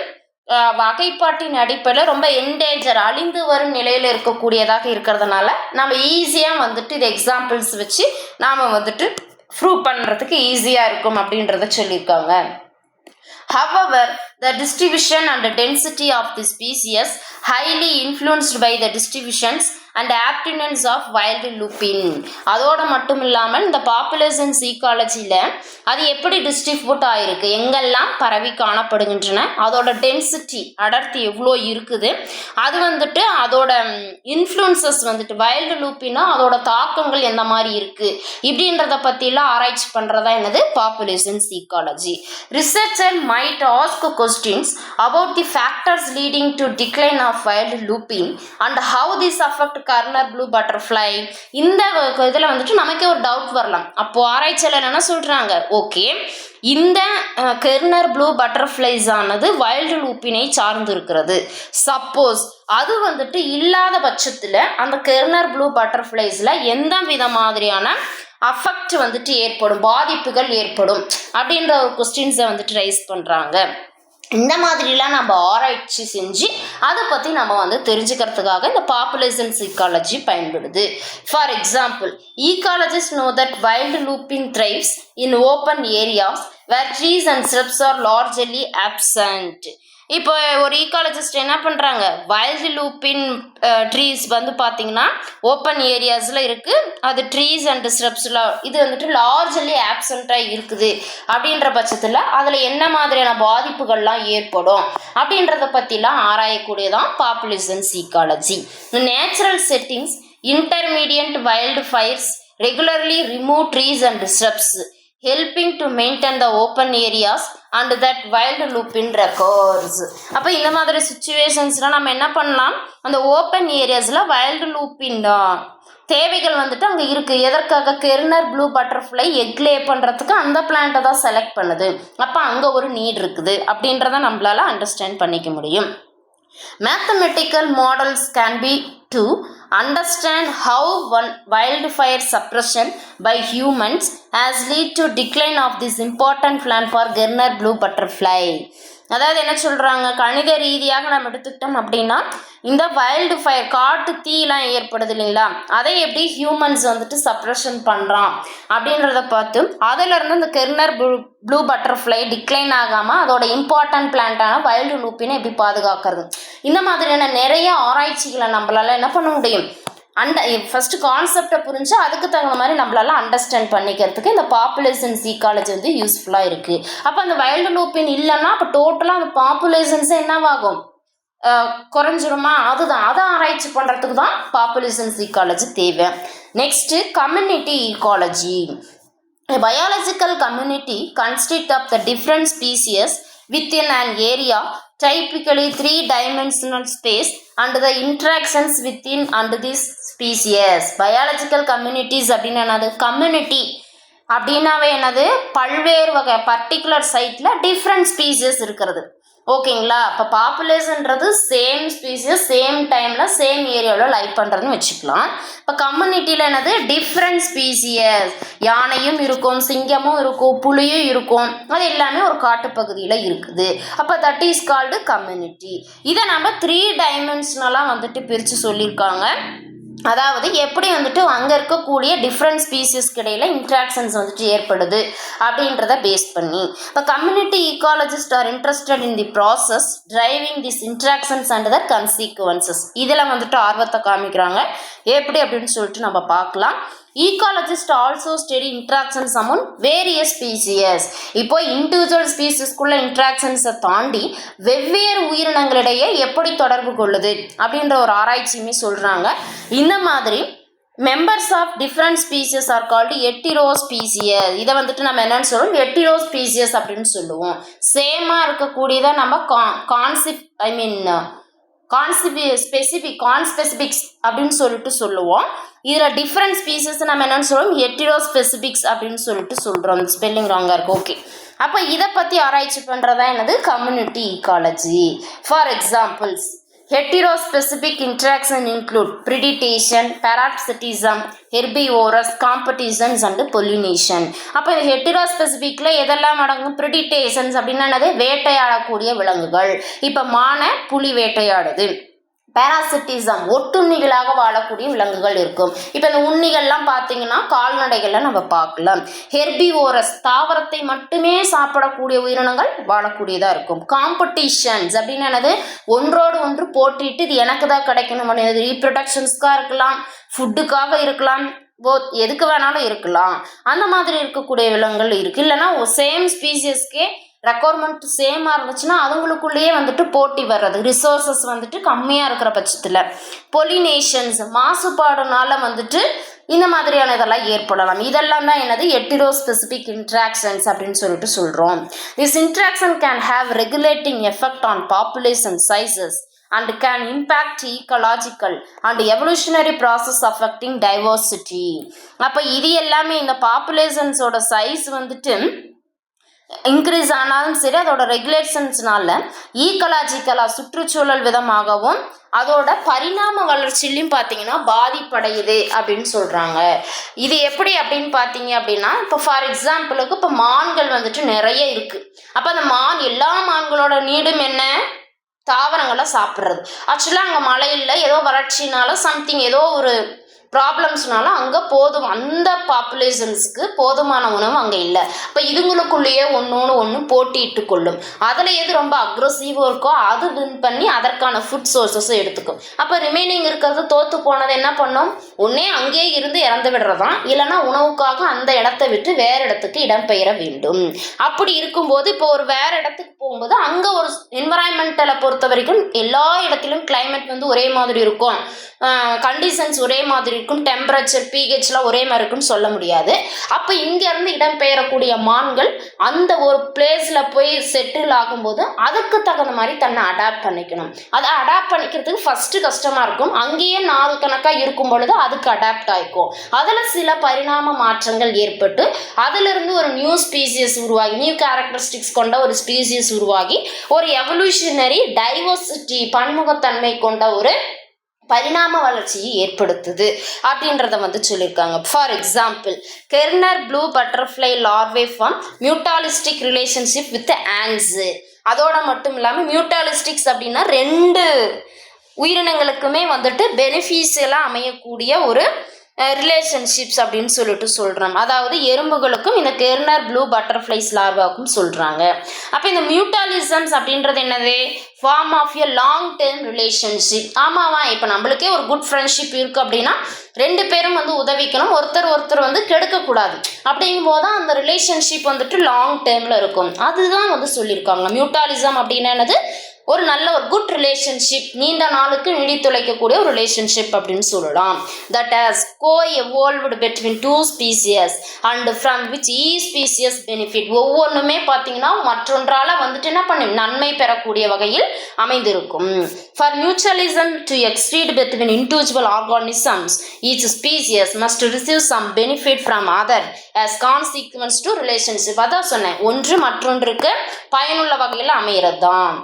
வகைப்பாட்டின் அடிப்படையில் ரொம்ப என்டேஞ்சர் அழிந்து வரும் நிலையில் இருக்கக்கூடியதாக இருக்கிறதுனால நம்ம ஈஸியாக வந்துட்டு இது எக்ஸாம்பிள்ஸ் வச்சு நாம் வந்துட்டு ப்ரூவ் பண்ணுறதுக்கு ஈஸியாக இருக்கும் அப்படின்றத சொல்லியிருக்காங்க. However, the distribution and the density of the species highly influenced by the distributions and aptitudes of wild lupin. அதோட மட்டும் இல்லாமல் இந்த பாப்புலேஷன்ஸ் ஈக்காலஜியில் அது எப்படி டிஸ்ட்ரிபியூட் ஆகிருக்கு, எங்கெல்லாம் பரவி காணப்படுகின்றன, அதோட டென்சிட்டி அடர்த்தி எவ்வளோ இருக்குது, அது வந்துட்டு அதோட இன்ஃப்ளூன்சஸ் வந்துட்டு வைல்டு லூப்பினா அதோட தாக்கங்கள் எந்த மாதிரி இருக்குது இப்படின்றத பற்றிலாம் ஆராய்ச்சி பண்ணுறதா என்னது populations ecology. Researcher might ask questions about the factors leading to decline of wild lupin and how this affect corner blue butterfly. இந்த இதில் வந்துட்டு நமக்கே ஒரு டவுட் வரலாம். அப்போது ஆராய்ச்சியாளர் என்ன சொல்கிறாங்க, ஓகே இந்த கர்னர் ப்ளூ பட்டர்ஃப்ளைஸ் ஆனது வைல்டு லூப்பினை சார்ந்து இருக்கிறது, சப்போஸ் அது வந்துட்டு இல்லாத பட்சத்தில் அந்த கர்னர் ப்ளூ பட்டர்ஃப்ளைஸில் எந்த வித மாதிரியான அஃபெக்ட் வந்துட்டு ஏற்படும், பாதிப்புகள் ஏற்படும் அப்படின்ற ஒரு கொஸ்டின்ஸை வந்துட்டு ரைஸ் பண்ணுறாங்க. இந்த மாதிரிலாம் நம்ம ஆராய்ச்சி செஞ்சு அதை பற்றி நம்ம வந்து தெரிஞ்சுக்கிறதுக்காக இந்த பாப்புலேஷன்ஸ் ஈக்காலஜி பயன்படுது. For example, ecologist know that wild lupine thrives in open areas where trees and shrubs are largely absent. இப்போ ஒரு ஈக்காலஜிஸ்ட் என்ன பண்ணுறாங்க, வைல்டு லூப்பின் ட்ரீஸ் வந்து பார்த்திங்கன்னா ஓப்பன் ஏரியாஸில் இருக்குது, அது ட்ரீஸ் அண்ட் ஸ்ரப்ஸில் இது வந்துட்டு லார்ஜலி ஆப்சண்ட்டாக இருக்குது அப்படின்ற பட்சத்தில் அதில் என்ன மாதிரியான பாதிப்புகள்லாம் ஏற்படும் அப்படின்றத பற்றிலாம் ஆராயக்கூடியதான் populations ecology. Natural settings intermediate wildfires regularly remove trees and shrubs helping to maintain the open areas and that wild looping records. அப்போ இந்த மாதிரி சுச்சுவேஷன்ஸ்லாம் நம்ம என்ன பண்ணலாம், அந்த ஓப்பன் ஏரியாஸில் வைல்டு லூப்பின் தேவைகள் வந்துட்டு அங்கே இருக்குது. எதற்காக? கெர்னர் ப்ளூ பட்டர்ஃப்ளை எக் லே பண்ணுறதுக்கு அந்த பிளான்ட்டை தான் செலக்ட் பண்ணுது. அப்போ அங்கே ஒரு நீட் இருக்குது அப்படின்றத நம்மளால் அண்டர்ஸ்டாண்ட் பண்ணிக்க முடியும். Mathematical models can be to understand how wildfire suppression by humans has led to decline of this important plant for Gardner blue butterfly. அதாவது என்ன சொல்கிறாங்க, கணித ரீதியாக நம்ம எடுத்துக்கிட்டோம் அப்படின்னா இந்த வைல்டு ஃபயர் காட்டு தீலாம் ஏற்படுது இல்லைங்களா, அதை எப்படி ஹியூமன்ஸ் வந்துட்டு சப்ரஷன் பண்ணுறான் அப்படின்றத பார்த்து அதிலிருந்து இந்த கெர்னர் ப்ளூ பட்டர்ஃப்ளை டிக்ளைன் ஆகாமல் அதோட இம்பார்ட்டன்ட் பிளான்ட்டான வைல்டு லூப்பினை எப்படி பாதுகாக்கிறது, இந்த மாதிரியான நிறைய ஆராய்ச்சிகளை நம்மளால என்ன பண்ண முடியும், ஃபஸ்ட்டு கான்செப்டை புரிஞ்சு அதுக்கு தகுந்த மாதிரி நம்மளால அண்டர்ஸ்டாண்ட் பண்ணிக்கிறதுக்கு இந்த பாப்புலேஷன்ஸ் ஈக்காலஜி வந்து யூஸ்ஃபுல்லாக இருக்குது. அப்போ அந்த வைல்டு லூப்பின் இல்லைன்னா அப்போ டோட்டலாக அந்த பாப்புலேஷன்ஸே என்னவாகும், குறைஞ்சிருமா? அதுதான், அதை ஆராய்ச்சி பண்ணுறதுக்கு தான் பாப்புலேஷன்ஸ் ஈக்காலஜி தேவை. Next community ecology. A biological community consists of the different species within an area, typically 3-dimensional space, and the interactions within and this species. Biological communities அப்படின்னா என்னது, கம்யூனிட்டி அப்படின்னாவே என்னது, பல்வேறு வகை பர்டிகுலர் சைட்டில் டிஃப்ரெண்ட் ஸ்பீசியஸ் இருக்கிறது. ஓகேங்களா? இப்போ பாப்புலேஷன்றது சேம் ஸ்பீசியஸ் சேம் டைமில் சேம் ஏரியாவில் லைஃப் பண்ணுறதுன்னு வச்சுக்கலாம். இப்போ கம்யூனிட்டியில் என்னது, டிஃப்ரெண்ட் ஸ்பீசியஸ், யானையும் இருக்கும், சிங்கமும் இருக்கும், புலியும் இருக்கும், அது எல்லாமே ஒரு காட்டுப்பகுதியில் இருக்குது. அப்போ தட் இஸ் கால்டு கம்யூனிட்டி. இதை நம்ம 3 டைமென்ஷனலாக வந்துட்டு பிரித்து சொல்லியிருக்காங்க. அதாவது எப்படி வந்துட்டு அங்கே இருக்கக்கூடிய டிஃப்ரெண்ட் ஸ்பீசிஸ்க்கு இடையில் இன்ட்ராக்ஷன்ஸ் வந்துட்டு ஏற்படுது அப்படின்றத பேஸ் பண்ணி இப்போ community ecologist are interested in the process driving this interactions and their consequences. இதில் வந்துட்டு ஆர்வத்தை காமிக்கிறாங்க. எப்படி அப்படின்னு சொல்லிட்டு நம்ம பார்க்கலாம். Ecologist also study interactions among various species. இப்போ இண்டிவிஜுவல் ஸ்பீசிஸ்க்குள்ள இன்ட்ராக்ஷன்ஸை தாண்டி வெவ்வேறு உயிரினங்களிடையே எப்படி தொடர்பு கொள்ளுது அப்படின்ற ஒரு ஆராய்ச்சியுமே சொல்கிறாங்க. இந்த மாதிரி members of different species are called hetero species. இதை வந்துட்டு நம்ம என்னன்னு சொல்லுவோம், எட்டிரோ ஸ்பீசியஸ் அப்படின்னு சொல்லுவோம். சேமாக இருக்கக்கூடியதை நம்ம கான்ஸ்பெசிபிக்ஸ் அப்படின்னு சொல்லிட்டு சொல்லுவோம். இதில் டிஃப்ரெண்ட் ஸ்பீசிஸ் நம்ம என்னென்னு சொல்லுவோம், ஹெட்டிரோ ஸ்பெசிபிக்ஸ் அப்படின்னு சொல்லிட்டு சொல்கிறோம். ஸ்பெல்லிங் ராங்காக இருக்குது. ஓகே, அப்போ இதை பற்றி ஆராய்ச்சி பண்ணுறதா என்னது, community ecology. For examples, heterospecific interaction include predation, parasitism, herbivorous, competitions and pollination. அப்போ இந்த ஹெட்டிரோஸ்பெசிஃபிக்ல எதெல்லாம் அடங்கும், ப்ரிடிடேஷன்ஸ் அப்படின்னா என்னது, வேட்டையாடக்கூடிய விலங்குகள். இப்போ மான புலி வேட்டையாடுது. பேராசிட்டிசம், ஒட்டுண்ணிகளாக வாழக்கூடிய விலங்குகள் இருக்கும். இப்போ இந்த உண்ணிகள்லாம் பார்த்தீங்கன்னா கால்நடைகள்லாம் நம்ம பார்க்கலாம். ஹெர்பிவோரஸ், தாவரத்தை மட்டுமே சாப்பிடக்கூடிய உயிரினங்கள் வாழக்கூடியதாக இருக்கும். காம்படிஷன்ஸ் அப்படின்னு என்னது, ஒன்றோடு ஒன்று போட்டிட்டு இது எனக்கு தான் கிடைக்கணும் அப்படின்றது. ரீப்ரொடக்ஷன்ஸ்க்காக இருக்கலாம், ஃபுட்டுக்காக இருக்கலாம், எதுக்கு வேணாலும் இருக்கலாம். அந்த மாதிரி இருக்கக்கூடிய விலங்குகள் இருக்குது. இல்லைன்னா சேம் ஸ்பீசியஸ்க்கே ரெக்குவயர்மெண்ட் சேமாக இருந்துச்சுன்னா அதுங்களுக்குள்ளேயே வந்துட்டு போட்டி வர்றது, ரிசோர்ஸஸ் வந்துட்டு கம்மியாக இருக்கிற பட்சத்தில். பொலினேஷன்ஸ், மாசுபாடுனால வந்துட்டு இந்த மாதிரியான இதெல்லாம் ஏற்படலாம். இதெல்லாம் தான் என்னது, எட்டிரோ ஸ்பெசிபிக் இன்ட்ராக்ஷன்ஸ் அப்படின்னு சொல்லிட்டு சொல்கிறோம். This interaction can have regulating effect on population sizes and can impact ecological and evolutionary process affecting diversity. அப்போ இது எல்லாமே இந்த பாப்புலேஷன்ஸோட சைஸ் வந்துட்டு இன்க்ரீஸ் ஆனாலும் சரி, அதோட ரெகுலேஷன்ஸ்னால ஈக்கலாஜிக்கலாக சுற்றுச்சூழல் விதமாகவும் அதோட பரிணாம வளர்ச்சியிலையும் பார்த்தீங்கன்னா பாதிப்படையுது அப்படின்னு சொல்கிறாங்க. இது எப்படி அப்படின்னு பார்த்தீங்க அப்படின்னா, இப்போ ஃபார் எக்ஸாம்பிளுக்கு இப்போ மான்கள் வந்துட்டு நிறைய இருக்குது. அப்போ அந்த எல்லா மான்களோட நீடும் என்ன, தாவரங்களை சாப்பிட்றது. ஆக்சுவலாக அங்கே மழை இல்லை, ஏதோ வறட்சினால சம்திங் ஏதோ ஒரு ப்ராப்ளம்ஸ்னால அங்கே அந்த பாப்புலேஷன்ஸுக்கு போதுமான உணவு அங்கே இல்லை. இப்போ இதுங்களுக்குள்ளேயே ஒன்று போட்டிட்டு கொள்ளும். அதில் எது ரொம்ப அக்ரெசிவாக இருக்கோ அது வின் பண்ணி அதற்கான ஃபுட் சோர்ஸஸும் எடுத்துக்கும். அப்போ ரிமைனிங் இருக்கிறது தோற்று போனது என்ன பண்ணும், ஒன்றே அங்கேயே இருந்து இறந்து விடுறதான், இல்லைன்னா உணவுக்காக அந்த இடத்தை விட்டு வேறு இடத்துக்கு இடம்பெயர வேண்டும். அப்படி இருக்கும்போது இப்போ ஒரு வேறு இடத்துக்கு போகும்போது அங்கே ஒரு என்வரான்மெண்டலை பொறுத்த வரைக்கும் எல்லா இடத்திலும் கிளைமேட் வந்து ஒரே மாதிரி இருக்கும். கண்டிஷன்ஸ் ஒரே மாதிரி இருக்கும், டெம்பரேச்சர் பிஹெச்லாம் ஒரே மாதிரி இருக்குன்னு சொல்ல முடியாது. அப்போ இங்கேருந்து இடம்பெயரக்கூடிய மான்கள் அந்த ஒரு பிளேஸில் போய் செட்டில் ஆகும்போது அதுக்கு தகுந்த மாதிரி தன்னை அடாப்ட் பண்ணிக்கணும். அதை அடாப்ட் பண்ணிக்கிறதுக்கு ஃபஸ்ட்டு கஷ்டமாக இருக்கும். அங்கேயே நாள் கணக்காக இருக்கும் பொழுது அதுக்கு அடாப்ட் ஆகிக்கும். அதில் சில பரிணாம மாற்றங்கள் ஏற்பட்டு அதிலிருந்து ஒரு நியூ ஸ்பீசியஸ் உருவாகி, நியூ கேரக்டரிஸ்டிக்ஸ் கொண்ட ஒரு ஸ்பீசியஸ் உருவாகி ஒரு எவல்யூஷனரி டைவர்சிட்டி பன்முகத்தன்மை கொண்ட ஒரு பரிணாம வளர்ச்சியை ஏற்படுத்துது அப்படின்றத சொல்லியிருக்காங்க. For example, Karner blue butterfly larvae form mutualistic relationship with ants. அதோட மட்டும் இல்லாமல் மியூட்டாலிஸ்டிக்ஸ் அப்படின்னா 2 உயிரினங்களுக்குமே பெனிஃபிஷியலாக அமையக்கூடிய ஒரு ரிலேஷன்ஷிப்ஸ் அப்படின்னு சொல்கிறோம். அதாவது எறும்புகளுக்கும் இந்த கெர்னர் ப்ளூ பட்டர்ஃப்ளைஸ் லார்வாவுக்கும் சொல்கிறாங்க. அப்போ இந்த மியூட்டாலிசம்ஸ் அப்படின்றது என்னது? Form of a long term relationship. ஆமாவா, இப்போ நம்மளுக்கே ஒரு குட் ஃப்ரெண்ட்ஷிப் இருக்குது அப்படின்னா 2 பேரும் உதவிக்கணும், ஒருத்தர் கெடுக்கக்கூடாது. அப்படிங்கும் போது தான் அந்த ரிலேஷன்ஷிப் லாங் டேர்மில் இருக்கும். அதுதான் சொல்லியிருக்காங்க. மியூட்டாலிசம் அப்படின்னா என்னது? ஒரு நல்ல ஒரு குட் ரிலேஷன்ஷிப், நீண்ட நாளுக்கு நீடித்துழைக்கக்கூடிய ஒரு ரிலேஷன்ஷிப் அப்படின்னு சொல்லலாம். That has co-evolved between 2 species and from which each species benefit. ஒவ்வொன்றுமே பார்த்தீங்கன்னா மற்றொன்றால் என்ன பண்ணும்? நன்மை பெறக்கூடிய வகையில் அமைந்திருக்கும். For mutualism to exceed between individual organisms, each species must receive some benefit from other as consequence to relationship. அதான் சொன்னேன், ஒன்று மற்றொன்றுக்கு பயனுள்ள வகையில் அமைகிறது தான்.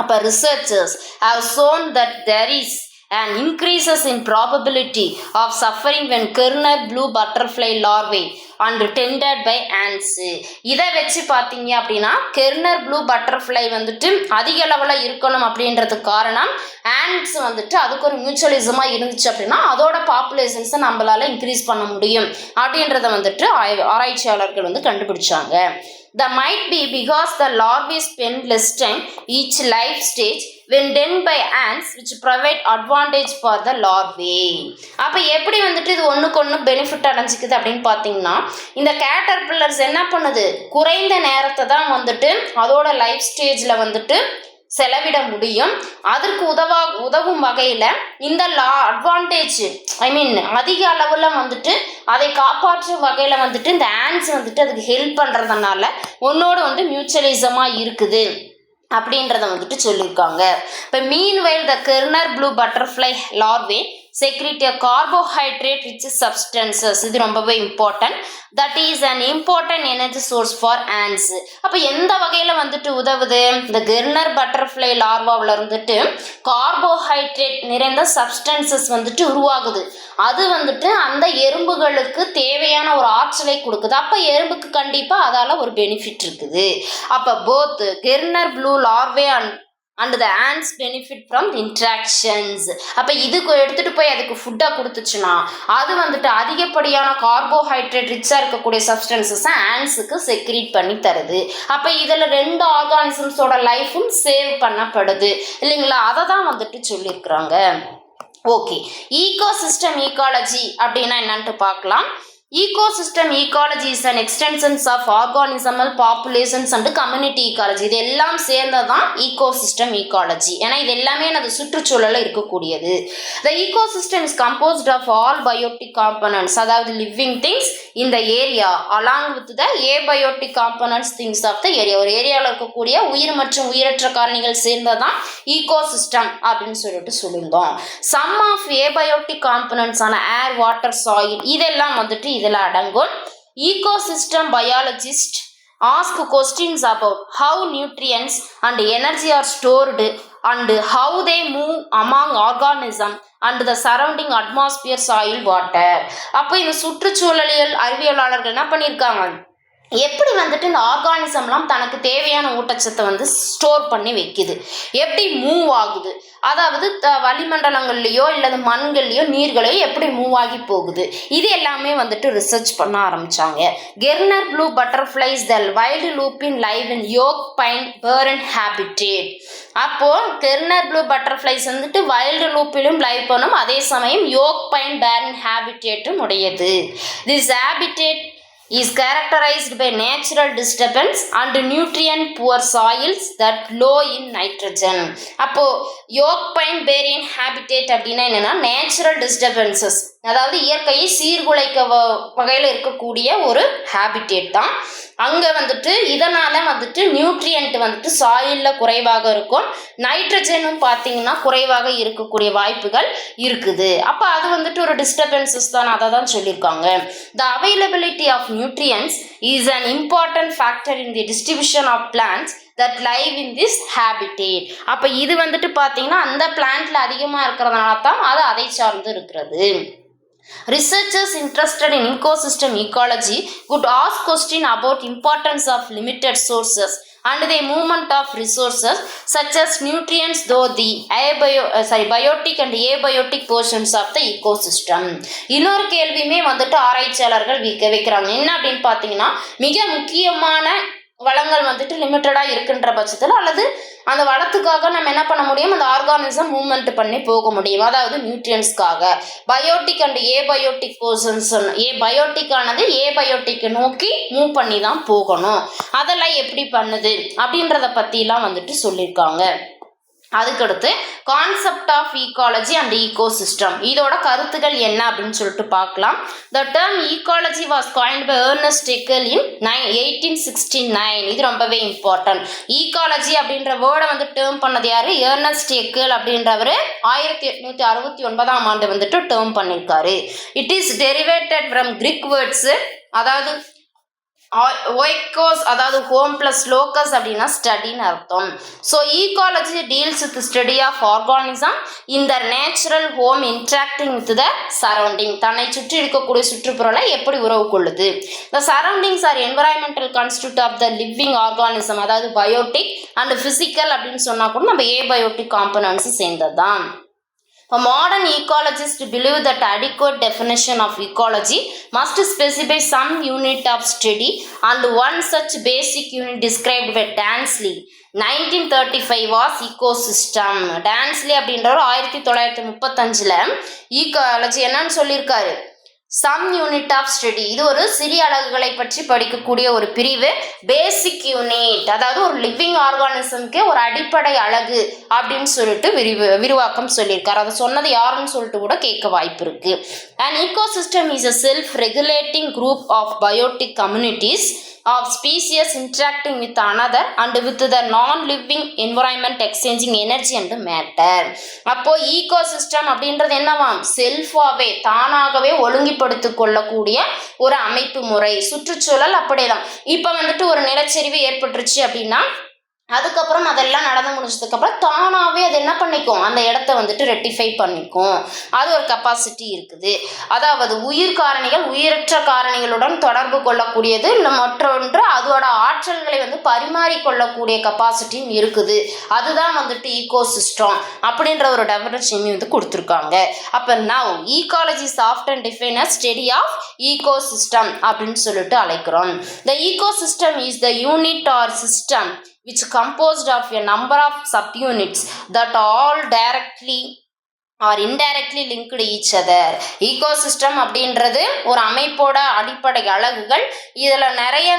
அப்போ researchers have shown that there is an increases in probability of suffering when Kerner blue butterfly larvae and tended by ants. இதை வச்சு பார்த்தீங்க அப்படின்னா கெர்னர் ப்ளூ பட்டர்ஃப்ளை அதிக அளவில் இருக்கணும் அப்படின்றதுக்கு காரணம் ஆண்ட்ஸ் அதுக்கு ஒரு மியூச்சுவலிசமாக இருந்துச்சு அப்படின்னா அதோட பாப்புலேஷன்ஸை நம்மளால இன்க்ரீஸ் பண்ண முடியும் அப்படின்றத ஆராய்ச்சியாளர்கள் கண்டுபிடிச்சாங்க. That might be because the larvae spend less time each life stage when done by ants, which provide advantage for the larvae. அப்போ எப்படி இது ஒன்றுக்கு ஒன்று பெனிஃபிட் அடைஞ்சிக்குது அப்படின்னு பார்த்தீங்கன்னா, இந்த கேட்டர்பில்லர்ஸ் என்ன பண்ணுது? குறைந்த நேரத்தை தான் அதோட லைஃப் ஸ்டேஜில் செலவிட முடியும். அதற்கு உதவும் வகையில் இந்த அட்வான்டேஜ் அதிக அளவில் அதை காப்பாற்றும் வகையில் இந்த ஆண்ட்ஸ் அதுக்கு ஹெல்ப் பண்ணுறதுனால உன்னோட மியூச்சுவலிசமாக இருக்குது அப்படின்றத சொல்லியிருக்காங்க. இப்போ meanwhile the Karner blue butterfly larvae secrete a carbohydrate rich substances. இது ரொம்பவே important. That is an important energy source for ants. அப்போ எந்த வகையில் உதவுது? இந்த கெர்னர் பட்டர்ஃப்ளை லார்வாவில் கார்போஹைட்ரேட் நிறைந்த சப்ஸ்டன்சஸ் உருவாகுது. அது அந்த எறும்புகளுக்கு தேவையான ஒரு ஆற்றலை கொடுக்குது. அப்போ எறும்புக்கு கண்டிப்பாக அதால் ஒரு பெனிஃபிட் இருக்குது. அப்போ both Karner blue larvae and the ants benefit from the interactions. அப்போ இதுக்கு எடுத்துகிட்டு போய் அதுக்கு ஃபுட்டாக கொடுத்துச்சுன்னா அது அதிகப்படியான கார்போஹைட்ரேட் ரிச்சாக இருக்கக்கூடிய சப்ஸ்டன்சஸை ஆண்ட்ஸுக்கு செக்ரீட் பண்ணி தருது. அப்போ இதில் 2 ஆர்கானிசம்ஸோட லைஃபும் சேவ் பண்ணப்படுது இல்லைங்களா? அதை தான் சொல்லியிருக்கிறாங்க. ஓகே, ஈகோசிஸ்டம் ஈகாலஜி அப்படின்னா என்னன்ட்டு பார்க்கலாம். ecosystem ecology is an extension of organismal populations and community ecology. இது எல்லாம் சேர்ந்ததான் ecosystem ecology. ஏன்னா இது எல்லாமே அது சுற்றுச்சூழலில் இருக்கக்கூடியது. The ecosystem is composed of all biotic components, அதாவது living things in the area along with the abiotic components things of the area. ஒரு ஏரியாவில் இருக்கக்கூடிய உயிர் மற்றும் உயிரற்ற காரணிகள் சேர்ந்ததான் ecosystem அப்படின்னு சொல்லியிருந்தோம். Some of abiotic components ஆன air, water, soil இதெல்லாம் இதில் அடங்கும். ecosystem biologist ask questions about how nutrients and energy are stored and how they move among organisms and the surrounding atmosphere, soil, water. அப்போ இந்த சுற்றுச்சூழலியல் அறிவியலாளர்கள் என்ன பண்ணியிருக்காங்க? எப்படி இந்த ஆர்கானிசம்லாம் தனக்கு தேவையான ஊட்டச்சத்தை ஸ்டோர் பண்ணி வைக்குது, எப்படி மூவ் ஆகுது, அதாவது வளிமண்டலங்கள்லையோ இல்லது மண்கள்லையோ நீர்களையோ எப்படி மூவ் ஆகி போகுது, இது எல்லாமே ரிசர்ச் பண்ண ஆரம்பிச்சாங்க. Karner blue butterflies the wild lupin live in oak pine barren habitat. அப்போ கெர்னர் ப்ளூ பட்டர்ஃப்ளைஸ் வைல்டு லூப்பிலும் லைவ் பண்ணும், அதே சமயம் யோக் பைன் பேர்ன் ஹேபிட்டேட்டும் உடையது. This habitat is characterized by natural disturbance and nutrient poor soils that low in nitrogen. அப்போ yoke pine baryon habitat அப்படின்னா என்னன்னா நேச்சுரல் டிஸ்டர்பன்சஸ், அதாவது இயற்கையை சீர்குலைக்க வகையில் இருக்கக்கூடிய ஒரு ஹேபிடேட் தான். அங்கே வந்துட்டு இதனால் வந்துட்டு நியூட்ரியன்ட் வந்துட்டு சாயிலில் குறைவாக இருக்கும், நைட்ரஜனும் பார்த்தீங்கன்னா குறைவாக இருக்கக்கூடிய வாய்ப்புகள் இருக்குது. அப்போ அது வந்துட்டு ஒரு டிஸ்டர்பன்சஸ் தான், அதை தான் சொல்லியிருக்காங்க. The availability of nutrients is an important factor in the distribution of plants that live in this habitat. அப்போ இது வந்துட்டு பார்த்தீங்கன்னா அந்த பிளான்ட்ல அதிகமாக இருக்கிறதுனால தான் அது அதை சார்ந்து இருக்கிறது. Researchers interested in ecosystem ecology could ask questions about importance of limited sources and the movement of resources such as nutrients though the biotic and abiotic portions of the ecosystem. இன்னொரு கேள்வியுமே வந்துட்டு ஆராய்ச்சியாளர்கள் வைக்கிறாங்க. என்ன அப்படின்னு பார்த்தீங்கன்னா, மிக முக்கியமான வளங்கள் வந்துட்டு லிமிட்டடாக இருக்கின்ற பட்சத்தில் அல்லது அந்த வளத்துக்காக நம்ம என்ன பண்ண முடியும், அந்த ஆர்கானிசம் மூவ்மெண்ட் பண்ணி போக முடியும், அதாவது நியூட்ரியன்ஸ்க்காக. Biotic and abiotic portions, biotic ஆனது ஏபயோட்டிக் நோக்கி மூவ் பண்ணி தான் போகணும். அதெல்லாம் எப்படி பண்ணுது அப்படின்றத பற்றிலாம் வந்துட்டு சொல்லியிருக்காங்க. அதுக்கடுத்து concept of ecology and ecosystem, இதோட கருத்துக்கள் என்ன அப்படின்னு சொல்லிட்டு பார்க்கலாம். The term ecology was coined by Ernst Haeckel in 1869. இது ரொம்பவே இம்பார்ட்டன்ட். ஈகாலஜி அப்படின்ற வேர்டை வந்து டேர்ம் பண்ணது யாரு, ஏர்னஸ்ட் ஹெக்கல் அப்படின்றவர் 1869 வந்துட்டு டேர்ம் பண்ணியிருக்காரு. It is derivated from Greek words, அதாவது ஓய்கோஸ் அதாவது ஹோம் ப்ளஸ் லோக்கஸ் அப்படின்னா ஸ்டடின்னு அர்த்தம். So ecology deals with study of organism in the natural home interacting with the surrounding, தன்னை சுற்றி இருக்கக்கூடிய சுற்றுப்புறலை எப்படி உறவு கொள்ளுது. The surroundings are environmental constitute of the living organism, அதாவது பயோட்டிக் அண்ட் ஃபிசிக்கல் அப்படின்னு சொன்னால் கூட நம்ம ஏபயோட்டிக் காம்பனன்ட்ஸ் சேர்ந்தது தான். A modern ecologist believes that adequate definition of ecology must specify some unit of study, and one such basic unit described by Dansley 1935 was ecosystem. Dansley அப்படின்றவர் 1935 ecology என்னன்னு சொல்லியிருக்காரு, some unit of study, இது ஒரு சிறிய அலகுகளை பற்றி படிக்கக்கூடிய ஒரு பிரிவு. பேசிக் யூனிட் அதாவது ஒரு லிவிங் ஆர்கானிசம்க்கு ஒரு அடிப்படை அலகு அப்படின்னு சொல்லிட்டு விரிவாக்கம் சொல்லியிருக்காரு. அதை சொன்னது யாருன்னு சொல்லிட்டு கூட கேட்க வாய்ப்பு இருக்கு. An ecosystem is a self-regulating group of biotic communities of species interacting with another and with the non-living environment exchanging energy and matter. அப்போ ஈகோசிஸ்டம் அப்படின்றது என்னவாம், செல்ஃபாவே தானாகவே ஒழுங்குபடுத்தி கொள்ளக்கூடிய ஒரு அமைப்பு முறை. சுற்றுச்சூழல் அப்படிதான். இப்போ வந்துட்டு ஒரு நிலச்சரிவு ஏற்பட்டுருச்சு அப்படின்னா அதுக்கப்புறம் அதெல்லாம் நடந்து முடிஞ்சதுக்கப்புறம் தானாகவே அது என்ன பண்ணிக்கும், அந்த இடத்த வந்துட்டு ரெட்டிஃபை பண்ணிக்கும். அது ஒரு கெப்பாசிட்டி இருக்குது. அதாவது உயிர் காரணிகள் உயிரற்ற காரணிகளுடன் தொடர்பு கொள்ளக்கூடியது, இல்லை மற்றொன்று அதோட ஆற்றல்களை வந்து பரிமாறிக்கொள்ளக்கூடிய கெப்பாசிட்டியும் இருக்குது. அதுதான் வந்துட்டு ஈகோசிஸ்டம் அப்படின்ற ஒரு டெஃபினிஷன் வந்து கொடுத்துருக்காங்க. அப்போ now ecology is often define as study of ecosystem அப்படின்னு சொல்லிட்டு அழைக்கிறோம். The ecosystem is the unit or system which composed of a number of subunits that all directly or indirectly linked each other. ecosystem அப்படின்றது ஒரு அமைப்போட அடிப்படை அலகுகள். இதில் நிறைய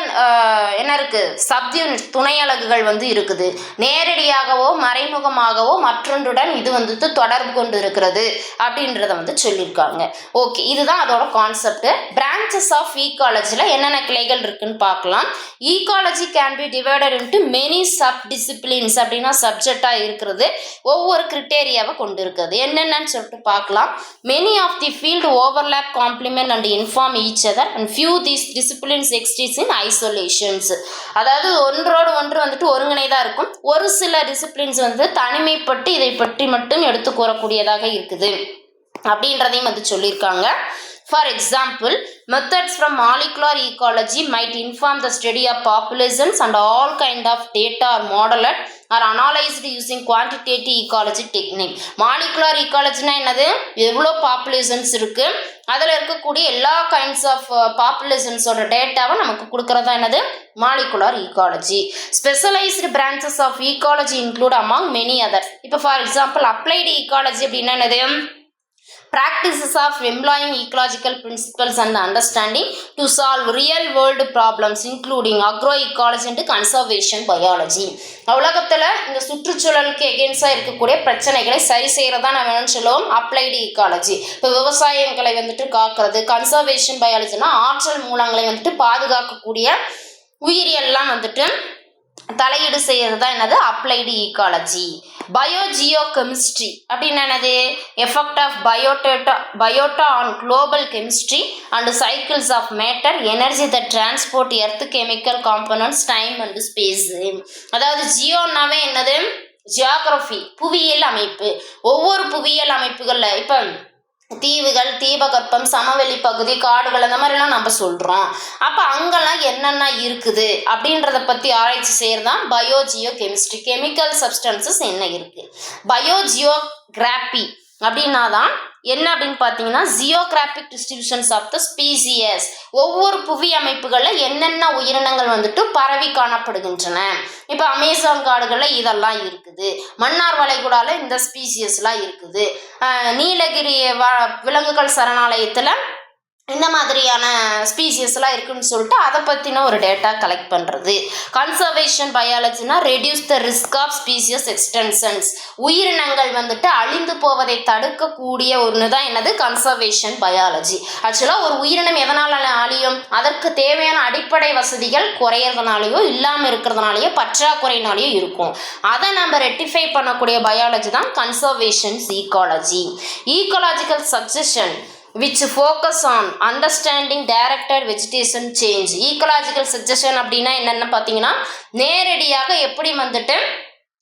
என்ன இருக்குது, சப்யூனிட் துணை அலகுகள் வந்து இருக்குது. நேரடியாகவோ மறைமுகமாகவோ மற்றொன்றுடன் இது வந்துட்டு தொடர்பு கொண்டு இருக்கிறது அப்படின்றத வந்து சொல்லியிருக்காங்க. ஓகே, இதுதான் அதோட கான்செப்ட். பிரான்ச்சஸ் ஆஃப் ஈகாலஜியில் என்னென்ன கிளைகள் இருக்குன்னு பார்க்கலாம். Ecology can be divided into many sub disciplines அப்படின்னா சப்ஜெக்டாக இருக்கிறது, ஒவ்வொரு கிரிட்டேரியாவை கொண்டு இருக்குது. என்னென்னு சொல்லிட்டு பார்க்கலாம். many of the field overlap, complement and inform each other and few these disciplines exist in isolations. அதாவது ஒன்றோடு ஒன்று வந்துட்டு ஒருங்கிணைதா இருக்கும். ஒரு சில டிசிப்ளின்ஸ் வந்து தனிமைப்பட்டு இதை பற்றி மட்டும் எடுத்து கூறக்கூடியதாக இருக்குது அப்படின்றதையும் வந்து சொல்லியிருக்காங்க. For example, methods from molecular ecology might inform the study of populations and all kind of data are modeled or analyzed using quantitative ecology technique. Molecular ecology என்னது, எவ்வளோ பாப்புலேஷன்ஸ் இருக்கு, அதில் இருக்கக்கூடிய எல்லா கைண்ட்ஸ் ஆஃப் பாப்புலேஷன்ஸோட டேட்டாவை நமக்கு கொடுக்கறதா என்னது molecular ecology. Specialised branches of ecology include among many other. இப்போ ஃபார் எக்ஸாம்பிள் அப்ளைடு ஈகாலஜி அப்படின்னா என்னது, practices of employing ecological principles and understanding to solve real world problems including agroecology and conservation biology. உலகத்தில் இந்த சுற்றுச்சூழலுக்கு எகென்ஸ்டாக இருக்கக்கூடிய பிரச்சனைகளை சரி செய்கிறதா நம்ம என்னன்னு சொல்லுவோம் அப்ளைடு ஈக்காலஜி. இப்போ விவசாயங்களை வந்துட்டு காக்கிறது, கன்சர்வேஷன் பயாலஜினா ஆற்றல் மூலங்களை வந்துட்டு பாதுகாக்கக்கூடிய உயிரியல்லாம் வந்துட்டு தலையீடு செய்கிறது தான் என்னது அப்ளைடு ஈக்காலஜி. பயோஜியோ கெமிஸ்ட்ரி அப்படின்னு என்னது effect of biota on global chemistry and cycles of matter energy the transport earth chemical components time and space. அதாவது ஜியோனாவே என்னது ஜியோகிராஃபி புவியியல் அமைப்பு. ஒவ்வொரு புவியியல் அமைப்புகளில் இப்போ தீவுகள், தீபகற்பம், சமவெளி பகுதி, காடுகள் அந்த மாதிரிலாம் நம்ம சொல்கிறோம். அப்போ அங்கெல்லாம் என்னென்ன இருக்குது அப்படின்றத பற்றி ஆராய்ச்சி செய்கிறது தான் பயோஜியோ கெமிஸ்ட்ரி. கெமிக்கல் சப்ஸ்டன்சஸ் என்ன இருக்குது. பயோஜியோகிராபி அப்படின்னா தான் என்ன அப்படின்னு பார்த்தீங்கன்னா geographic distributions of the species. ஒவ்வொரு புவி அமைப்புகளில் என்னென்ன உயிரினங்கள் வந்துட்டு பரவி காணப்படுகின்றன. இப்போ அமேசான் காடுகளில் இதெல்லாம் இருக்குது, மன்னார் வளைகுடாவில் இந்த ஸ்பீசியஸ்லாம் இருக்குது, நீலகிரி விலங்குகள் சரணாலயத்தில் இந்த மாதிரியான ஸ்பீசியஸ்லாம் இருக்குன்னு சொல்லிட்டு அதை பற்றின ஒரு டேட்டா கலெக்ட் பண்ணுறது. கன்சர்வேஷன் பயாலஜினா reduce the risk of species extensions. உயிரினங்கள் வந்துட்டு அழிந்து போவதை தடுக்கக்கூடிய ஒன்று தான் என்னது கன்சர்வேஷன் பயாலஜி. ஆக்சுவலாக ஒரு உயிரினம் எதனால் அழியும், அதற்கு தேவையான அடிப்படை வசதிகள் குறையிறதுனாலையோ இல்லாமல் இருக்கிறதுனாலையோ பற்றாக்குறையினாலேயோ இருக்கும். அதை நம்ம ரெக்டிஃபை பண்ணக்கூடிய பயாலஜி தான் conservations ecology. Ecological succession which focus on understanding directed vegetation change. Ecological suggestion அப்படின்னா என்னென்னு பார்த்தீங்கன்னா நேரடியாக எப்படி வந்துட்டு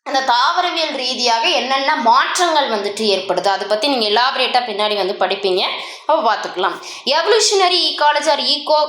அந்த தாவரவியல் ரீதியாக என்னென்ன மாற்றங்கள் வந்துட்டு ஏற்படுது அதை பற்றி நீங்கள் எலாபரேட்டாக பின்னாடி வந்து படிப்பீங்க, அப்போ பார்த்துக்கலாம். Evolutionary ecology or eco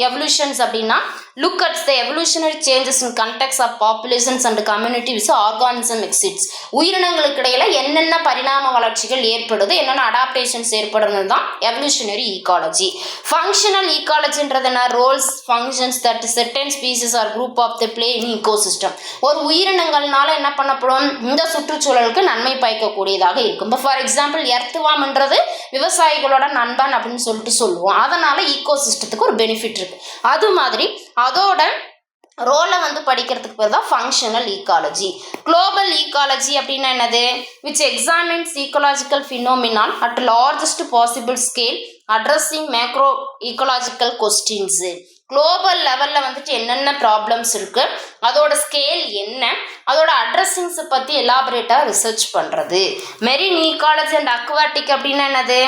evolutions அப்படின்னா look at the evolutionary changes in context of populations and communities organism exists. உயிரினங்களுக்கு இடையில என்னென்ன பரிணாம வளர்ச்சிகள் ஏற்படுது, என்னென்ன அடாப்டேஷன்ஸ் ஏற்படுறது தான் எவல்யூஷனரி ஈக்காலஜி. ஃபங்க்ஷனல் ஈக்காலஜின்றது என்ன roles functions that certain species or group of the play in ecosystem. ஒரு உயிரினங்கள்னால என்ன பண்ணப்படும் இந்த சுற்றுச்சூழலுக்கு நன்மை பயக்கக்கூடியதாக இருக்கும். இப்போ ஃபார் எக்ஸாம்பிள் எர்த்வாம்ன்றது விவசாயிகளோட நண்பன் அப்படின்னு சொல்லிட்டு சொல்லுவோம், அதனால ஈகோசிஸ்டத்துக்கு ஒரு பெனிஃபிட் இருக்கு. அது மாதிரி அதோட ரோலை வந்து படிக்கிறதுக்கு பேர் தான் ஃபங்க்ஷனல் ஈக்காலஜி. குளோபல் ஈக்காலஜி அப்படின்னா என்னது which examines ecological phenomenon at largest possible scale addressing macro ecological questions. Global level வந்துட்டு என்னென்ன ப்ராப்ளம்ஸ் இருக்குது, அதோட ஸ்கேல் என்ன, அதோட அட்ரஸிங்ஸை பற்றி எலாபரேட்டாக ரிசர்ச் பண்ணுறது. மெரின் ஈக்காலஜி அண்ட் அக்வாட்டிக் அப்படின்னா என்னது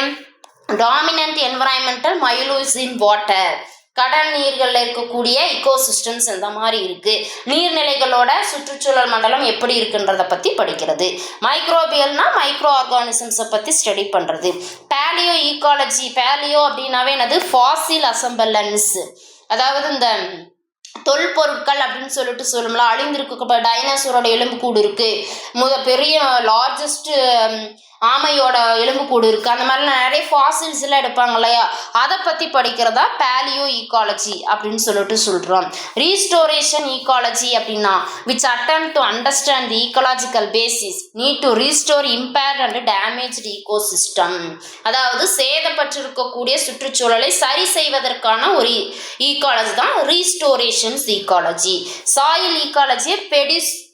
டாமினன்ட் என்வரான்மெண்டல் மயோலூஸ் இன் வாட்டர். கடல் நீர்களில் இருக்கக்கூடிய இக்கோசிஸ்டம்ஸ் இந்த மாதிரி இருக்குது. நீர்நிலைகளோட சுற்றுச்சூழல் மண்டலம் எப்படி இருக்குன்றதை பற்றி படிக்கிறது. மைக்ரோபியல்னா மைக்ரோ ஆர்கானிசம்ஸை பற்றி ஸ்டடி பண்ணுறது. பேலியோ ஈக்காலஜி, பேலியோ அப்படின்னாவே என்னது ஃபாசில் அசம்பலன்ஸ், அதாவது இந்த தொல்பொருட்கள் அப்படின்னு சொல்லிட்டு சொல்லும்ல, அழிந்திருக்கு டைனோசரோட எலும்புக்கூடு இருக்குது, பெரிய லார்ஜஸ்ட் ஆமையோட எலும்புக்கூடு இருக்குது, அந்த மாதிரிலாம் நிறைய ஃபாசில்ஸ் எல்லாம் எடுப்பாங்க இல்லையா, அதை பற்றி படிக்கிறதா பேலியோ ஈக்காலஜி அப்படின்னு சொல்லிட்டு சொல்கிறோம். ரீஸ்டோரேஷன் ஈக்காலஜி அப்படின்னா which attempt to understand the ecological basis need to restore impaired and damaged ecosystem. அதாவது சேதப்பட்டிருக்கக்கூடிய சுற்றுச்சூழலை சரி செய்வதற்கான ஒரு ஈக்காலஜி தான் ரீஸ்டோரேஷன்ஸ் ஈக்காலஜி. சாயில் ஈக்காலஜியை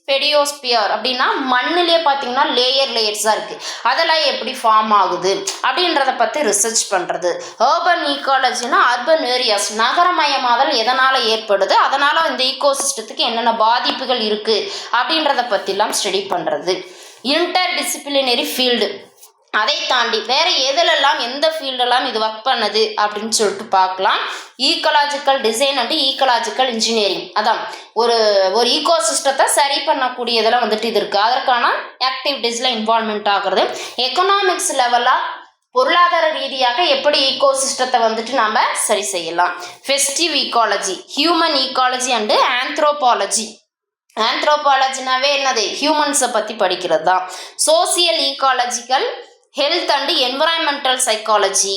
பெடியோஸ்பியர் அப்படின்னா மண்ணிலே பார்த்தீங்கன்னா லேயர்ஸாக இருக்குது, அதெல்லாம் எப்படி ஃபார்ம் ஆகுது அப்படின்றத பற்றி ரிசர்ச் பண்ணுறது. அர்பன் ஈக்காலஜினா அர்பன் ஏரியாஸ், நகரமயமாதல் எதனால் ஏற்படுது, அதனால் இந்த ஈகோசிஸ்டத்துக்கு என்னென்ன பாதிப்புகள் இருக்குது அப்படின்றத பற்றிலாம் ஸ்டடி பண்ணுறது. இன்டர் டிசிப்ளினரி ஃபீல்டு, அதை தாண்டி வேறு எதிலெல்லாம் எந்த ஃபீல்டெல்லாம் இது ஒர்க் பண்ணுது அப்படின்னு சொல்லிட்டு பார்க்கலாம். Ecological design and ecological engineering, அதான் ஒரு ஈகோசிஸ்டத்தை சரி பண்ணக்கூடியதெல்லாம் வந்துட்டு இது இருக்குது, அதற்கான ஆக்டிவிட்டீஸில் இன்வால்மெண்ட் ஆகிறது. எக்கனாமிக்ஸ் லெவலாக பொருளாதார ரீதியாக எப்படி ஈகோசிஸ்டத்தை வந்துட்டு நாம் சரி செய்யலாம். Festive ecology, human ecology and anthropology. ஆந்த்ரோபாலஜினாவே என்னது ஹியூமன்ஸை பற்றி படிக்கிறது தான். Social ecological health and environmental psychology,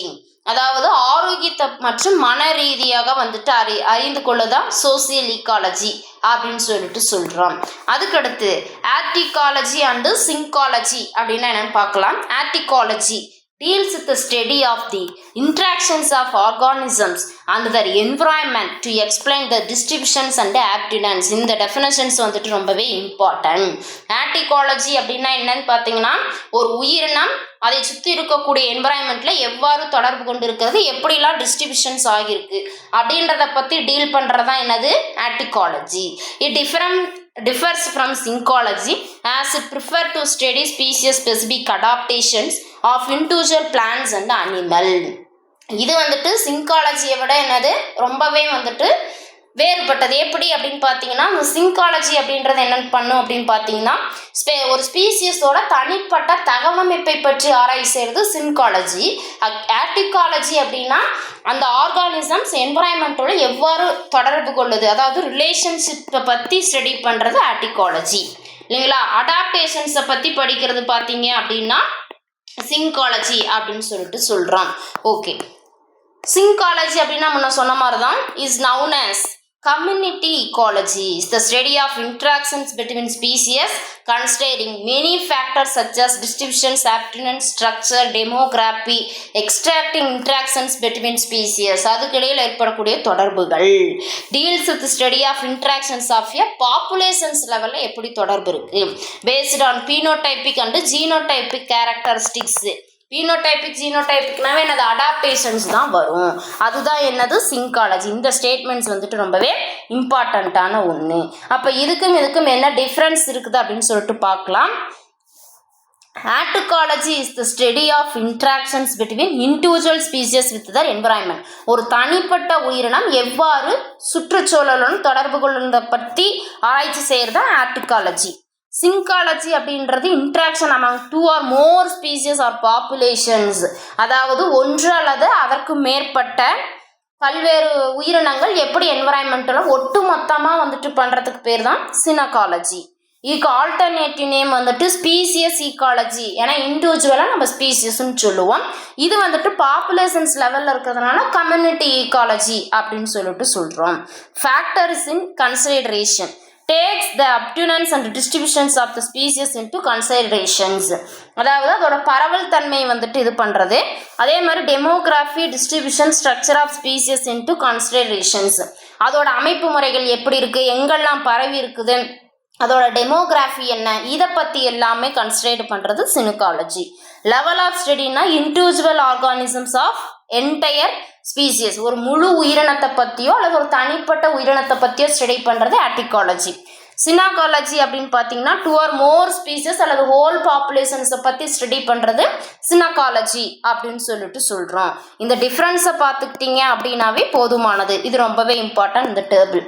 அதாவது ஆரோக்கியத்தை மற்றும் மன ரீதியாக வந்துட்டு அறிந்து கொள்ளதான் சோசியல் ஈக்காலஜி அப்படின்னு சொல்லிட்டு சொல்கிறோம். அதுக்கடுத்து ஆர்டிகாலஜி அண்டு சிங்காலஜி அப்படின்னா என்னென்னு பார்க்கலாம். ஆர்டிகாலஜி deals with the study of the interactions of organisms and their environment to explain the distributions and aptitudes. இந்த definitions வந்துட்டு ரொம்பவே இம்பார்ட்டன்ட். ஆர்டிகாலஜி அப்படின்னா என்னன்னு பார்த்தீங்கன்னா ஒரு உயிரினம் அதை சுற்றி இருக்கக்கூடிய என்வரான்மெண்ட்ல எவ்வாறு தொடர்பு கொண்டு இருக்கிறது, எப்படிலாம் டிஸ்ட்ரிபியூஷன்ஸ் ஆகியிருக்கு அப்படின்றத பற்றி டீல் பண்ணுறது தான் என்னது autecology. It differs from syncology as it prefer to study species specific adaptations of individual plants and animal. இது வந்துட்டு சிங்காலஜியை விட என்னது ரொம்பவே வந்துட்டு வேறுபட்டது. எப்படி அப்படின்னு பார்த்தீங்கன்னா இந்த சிங்காலஜி அப்படின்றது என்னென்னு பண்ணும் அப்படின்னு பார்த்தீங்கன்னா ஒரு ஸ்பீசியஸோட தனிப்பட்ட தகவமைப்பை பற்றி ஆராய்ச்சி செய்கிறது சிங்காலஜி. ஆர்டிகாலஜி அப்படின்னா அந்த ஆர்கானிசம்ஸ் என்வரான்மெண்ட்டோட எவ்வாறு தொடர்பு கொள்ளுது, அதாவது ரிலேஷன்ஷிப்பை பற்றி ஸ்டடி பண்ணுறது ஆர்டிகாலஜி இல்லைங்களா. அடாப்டேஷன்ஸை பற்றி படிக்கிறது பார்த்தீங்க அப்படின்னா சிங்காலஜி அப்படின்னு சொல்லிட்டு சொல்கிறோம். ஓகே, சிங்காலஜி அப்படின்னா முன்ன சொன்ன மாதிரி தான் is noun as community ecology is the study of interactions between species considering many factors such as distribution, aptitude, structure, demography, extracting interactions between species. அதுக்கிடையில் ஏற்படக்கூடிய தொடர்புகள். deals with the study of interactions of a populations level எப்படி தொடர்பு இருக்கு based on phenotypic and genotypic characteristics. பீனோடைபிக் ஜீனோடைபிக்னாவே என்னது adaptations தான் வரும். அதுதான் என்னது சிங்காலஜி. இந்த ஸ்டேட்மெண்ட்ஸ் வந்துட்டு ரொம்பவே இம்பார்ட்டண்ட்டான ஒன்று. அப்போ இதுக்கும் என்ன டிஃப்ரென்ஸ் இருக்குது அப்படின்னு சொல்லிட்டு பார்க்கலாம். Autecology is the study of interactions between individual species with their environment. ஒரு தனிப்பட்ட உயிரினம் எவ்வாறு சுற்றுச்சூழலுடன் தொடர்பு கொள்ளுறதை பற்றி ஆராய்ச்சி செய்கிறது தான் ஆர்டிகாலஜி. சிங்காலஜி அப்படின்றது interaction among 2 or more species or populations, அதாவது ஒன்று அல்லது அதற்கு மேற்பட்ட பல்வேறு உயிரினங்கள் எப்படி என்வரான்மெண்ட்டில் ஒட்டு மொத்தமாக வந்துட்டு பண்ணுறதுக்கு பேர் தான் சினகாலஜி. இதுக்கு ஆல்டர்னேட்டிவ் நேம் வந்துட்டு ஸ்பீசியஸ் ஈக்காலஜி. ஏன்னா இண்டிவிஜுவலாக நம்ம ஸ்பீசியஸ்ன்னு சொல்லுவோம். இது வந்துட்டு பாப்புலேஷன்ஸ் லெவலில் இருக்கிறதுனால கம்யூனிட்டி ஈக்காலஜி அப்படின்னு சொல்லிட்டு சொல்கிறோம். Factors in consideration takes the aptitudes and distributions of the species into considerations. அதாவது அதோட பரவல் தன்மை வந்துட்டு இது பண்ணுறது. அதே மாதிரி demography, distribution, structure of species into considerations. அதோட அமைப்பு முறைகள் எப்படி இருக்குது, எங்கெல்லாம் பரவி இருக்குது, அதோட டெமோகிராஃபி என்ன, இதை பற்றி எல்லாமே கன்சிடர் பண்ணுறது சினுகாலஜி. லெவல் ஆஃப் ஸ்டடினா individual organisms of entire species, ஒரு முழு உயிரினத்தை பற்றியோ அல்லது ஒரு தனிப்பட்ட உயிரினத்தை பற்றியோ ஸ்டடி பண்ணுறது ஆர்டிகாலஜி. சினாகாலஜி அப்படின்னு பார்த்தீங்கன்னா 2 or more ஸ்பீசியஸ் அல்லது ஹோல் பாப்புலேஷன்ஸை பற்றி ஸ்டடி பண்ணுறது சினாகாலஜி அப்படின்னு சொல்லிட்டு சொல்கிறோம். இந்த டிஃப்ரென்ஸை பார்த்துக்கிட்டீங்க அப்படின்னாவே போதுமானது. இது ரொம்பவே இம்பார்ட்டன்ட் இந்த டேபிள்.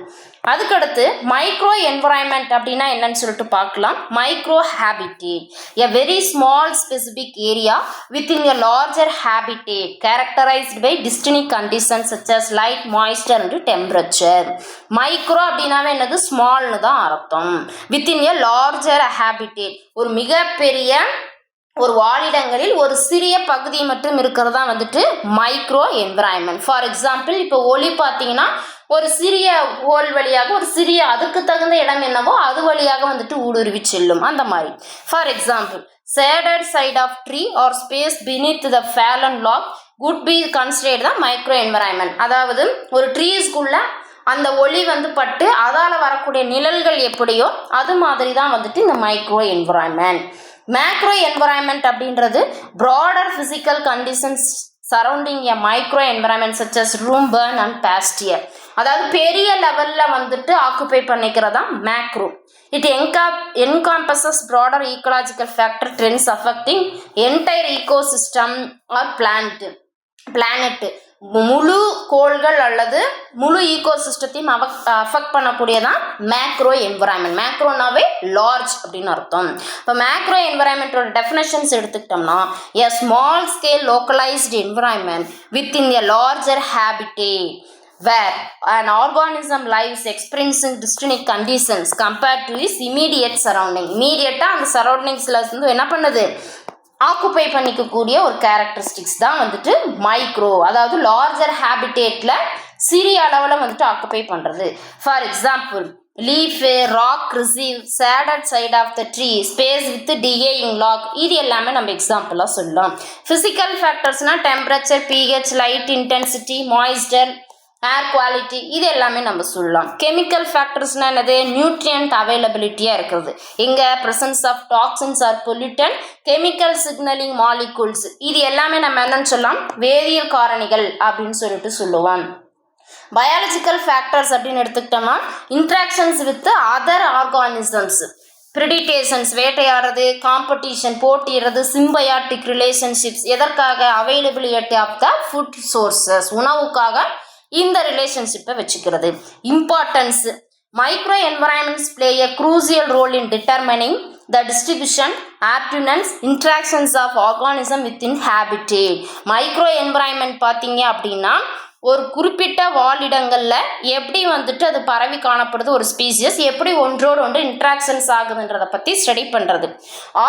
அதுக்கடுத்து மைக்ரோ என்வரான்மெண்ட் அப்படின்னா என்னன்னு சொல்லிட்டு பார்க்கலாம். Micro habitat, a very small specific area within a larger habitat characterized by distinct conditions such as light, moisture and temperature. Micro அப்படின்னாவே என்னது ஸ்மால்னு தான் அர்த்தம். வித்தின் எ லார்ஜர் ஹேபிட்டேட், ஒரு மிகப்பெரிய ஒரு வாழிடங்களில் ஒரு சிறிய பகுதி மட்டும் இருக்கிறதா வந்துட்டு மைக்ரோ என்வரான்மெண்ட். ஃபார் எக்ஸாம்பிள் இப்போ ஒளி பார்த்தீங்கன்னா ஒரு சிறிய ஹோல் வழியாக ஒரு சிறிய அதுக்கு தகுந்த இடம் என்னவோ அது வழியாக வந்துட்டு ஊடுருவி செல்லும். அந்த மாதிரி for example shaded side of tree or space beneath the fallen log would be considered the micro environment. அதாவது ஒரு ட்ரீஸ்குள்ள அந்த ஒளி வந்து பட்டு அதால் வரக்கூடிய நிழல்கள் எப்படியோ அது மாதிரி தான் வந்துட்டு இந்த மைக்ரோ என்வரான்மெண்ட். மேக்ரோ என்வரான்மெண்ட் அப்படின்றது broader physical conditions surrounding a micro environment such as room, barn and pasture. அதாவது பெரிய லெவலில் வந்துட்டு ஆக்குபை பண்ணிக்கிறதா macro. It encompasses broader ecological factor trends affecting entire ecosystem or planet. முழு கோள்கள் அல்லது முழு ஈகோசிஸ்டத்தையும் அஃபெக்ட் பண்ணக்கூடியதான் மேக்ரோ என்வரான்மெண்ட். மேக்ரோனாவே லார்ஜ் அப்படின்னு அர்த்தம். இப்போ மேக்ரோ என்வரான்மெண்ட்டோட டெஃபினேஷன்ஸ் எடுத்துக்கிட்டோம்னா a small scale localised environment within a larger habitat where an organism lives experiencing distinct conditions compared to its immediate surrounding. இமீடியட்டாக அந்த சரௌண்டிங்ஸில் வந்து என்ன பண்ணுது, ஆக்குப்பை பண்ணிக்கக்கூடிய ஒரு கேரக்டரிஸ்டிக்ஸ் தான் வந்துட்டு மைக்ரோ. அதாவது லார்ஜர் ஹேபிட்டேட்டில் சிறிய அளவில் வந்துட்டு ஆக்குப்பை பண்ணுறது. For example leaf, rock crevice, shaded side of the tree, space with decaying log, இது எல்லாமே நம்ம எக்ஸாம்பிளாக சொல்லலாம். ஃபிசிக்கல் ஃபேக்டர்ஸ்னால் temperature, pH, light intensity, moisture, air quality, இது எல்லாமே நம்ம சொல்லலாம். கெமிக்கல் ஃபேக்டர்ஸ்னால் என்னது? நியூட்ரியன்ட் அவைலபிலிட்டியாக இருக்கிறது. இங்கே presence of toxins or pollutant, chemical signalling molecules, இது எல்லாமே நம்ம என்னன்னு சொல்லலாம்? வேதியியல் காரணிகள் அப்படின்னு சொல்லிட்டு சொல்லுவோம். பயாலஜிக்கல் ஃபேக்டர்ஸ் அப்படின்னு எடுத்துக்கிட்டோம்னா interactions with other organisms, predations வேட்டையாடுறது, காம்படிஷன் போட்டிடுறது, சிம்பயாட்டிக் ரிலேஷன்ஷிப்ஸ், எதற்காக? Availability of the food sources, உணவுக்காக இந்த ரிலேஷன்ஷிப்பை வச்சுக்கிறது. Importance, micro environments play a crucial role in determining the distribution, aptitudes, interactions of organism within habitat. மைக்ரோ என்வரான்மெண்ட் பார்த்தீங்க அப்படின்னா ஒரு குறிப்பிட்ட வாழிடங்களில் எப்படி வந்துட்டு அது பரவி காணப்படுது, ஒரு ஸ்பீசியஸ் எப்படி ஒன்றோடு ஒன்று இன்ட்ராக்ஷன்ஸ் ஆகுதுன்றதை பற்றி ஸ்டடி பண்ணுறது.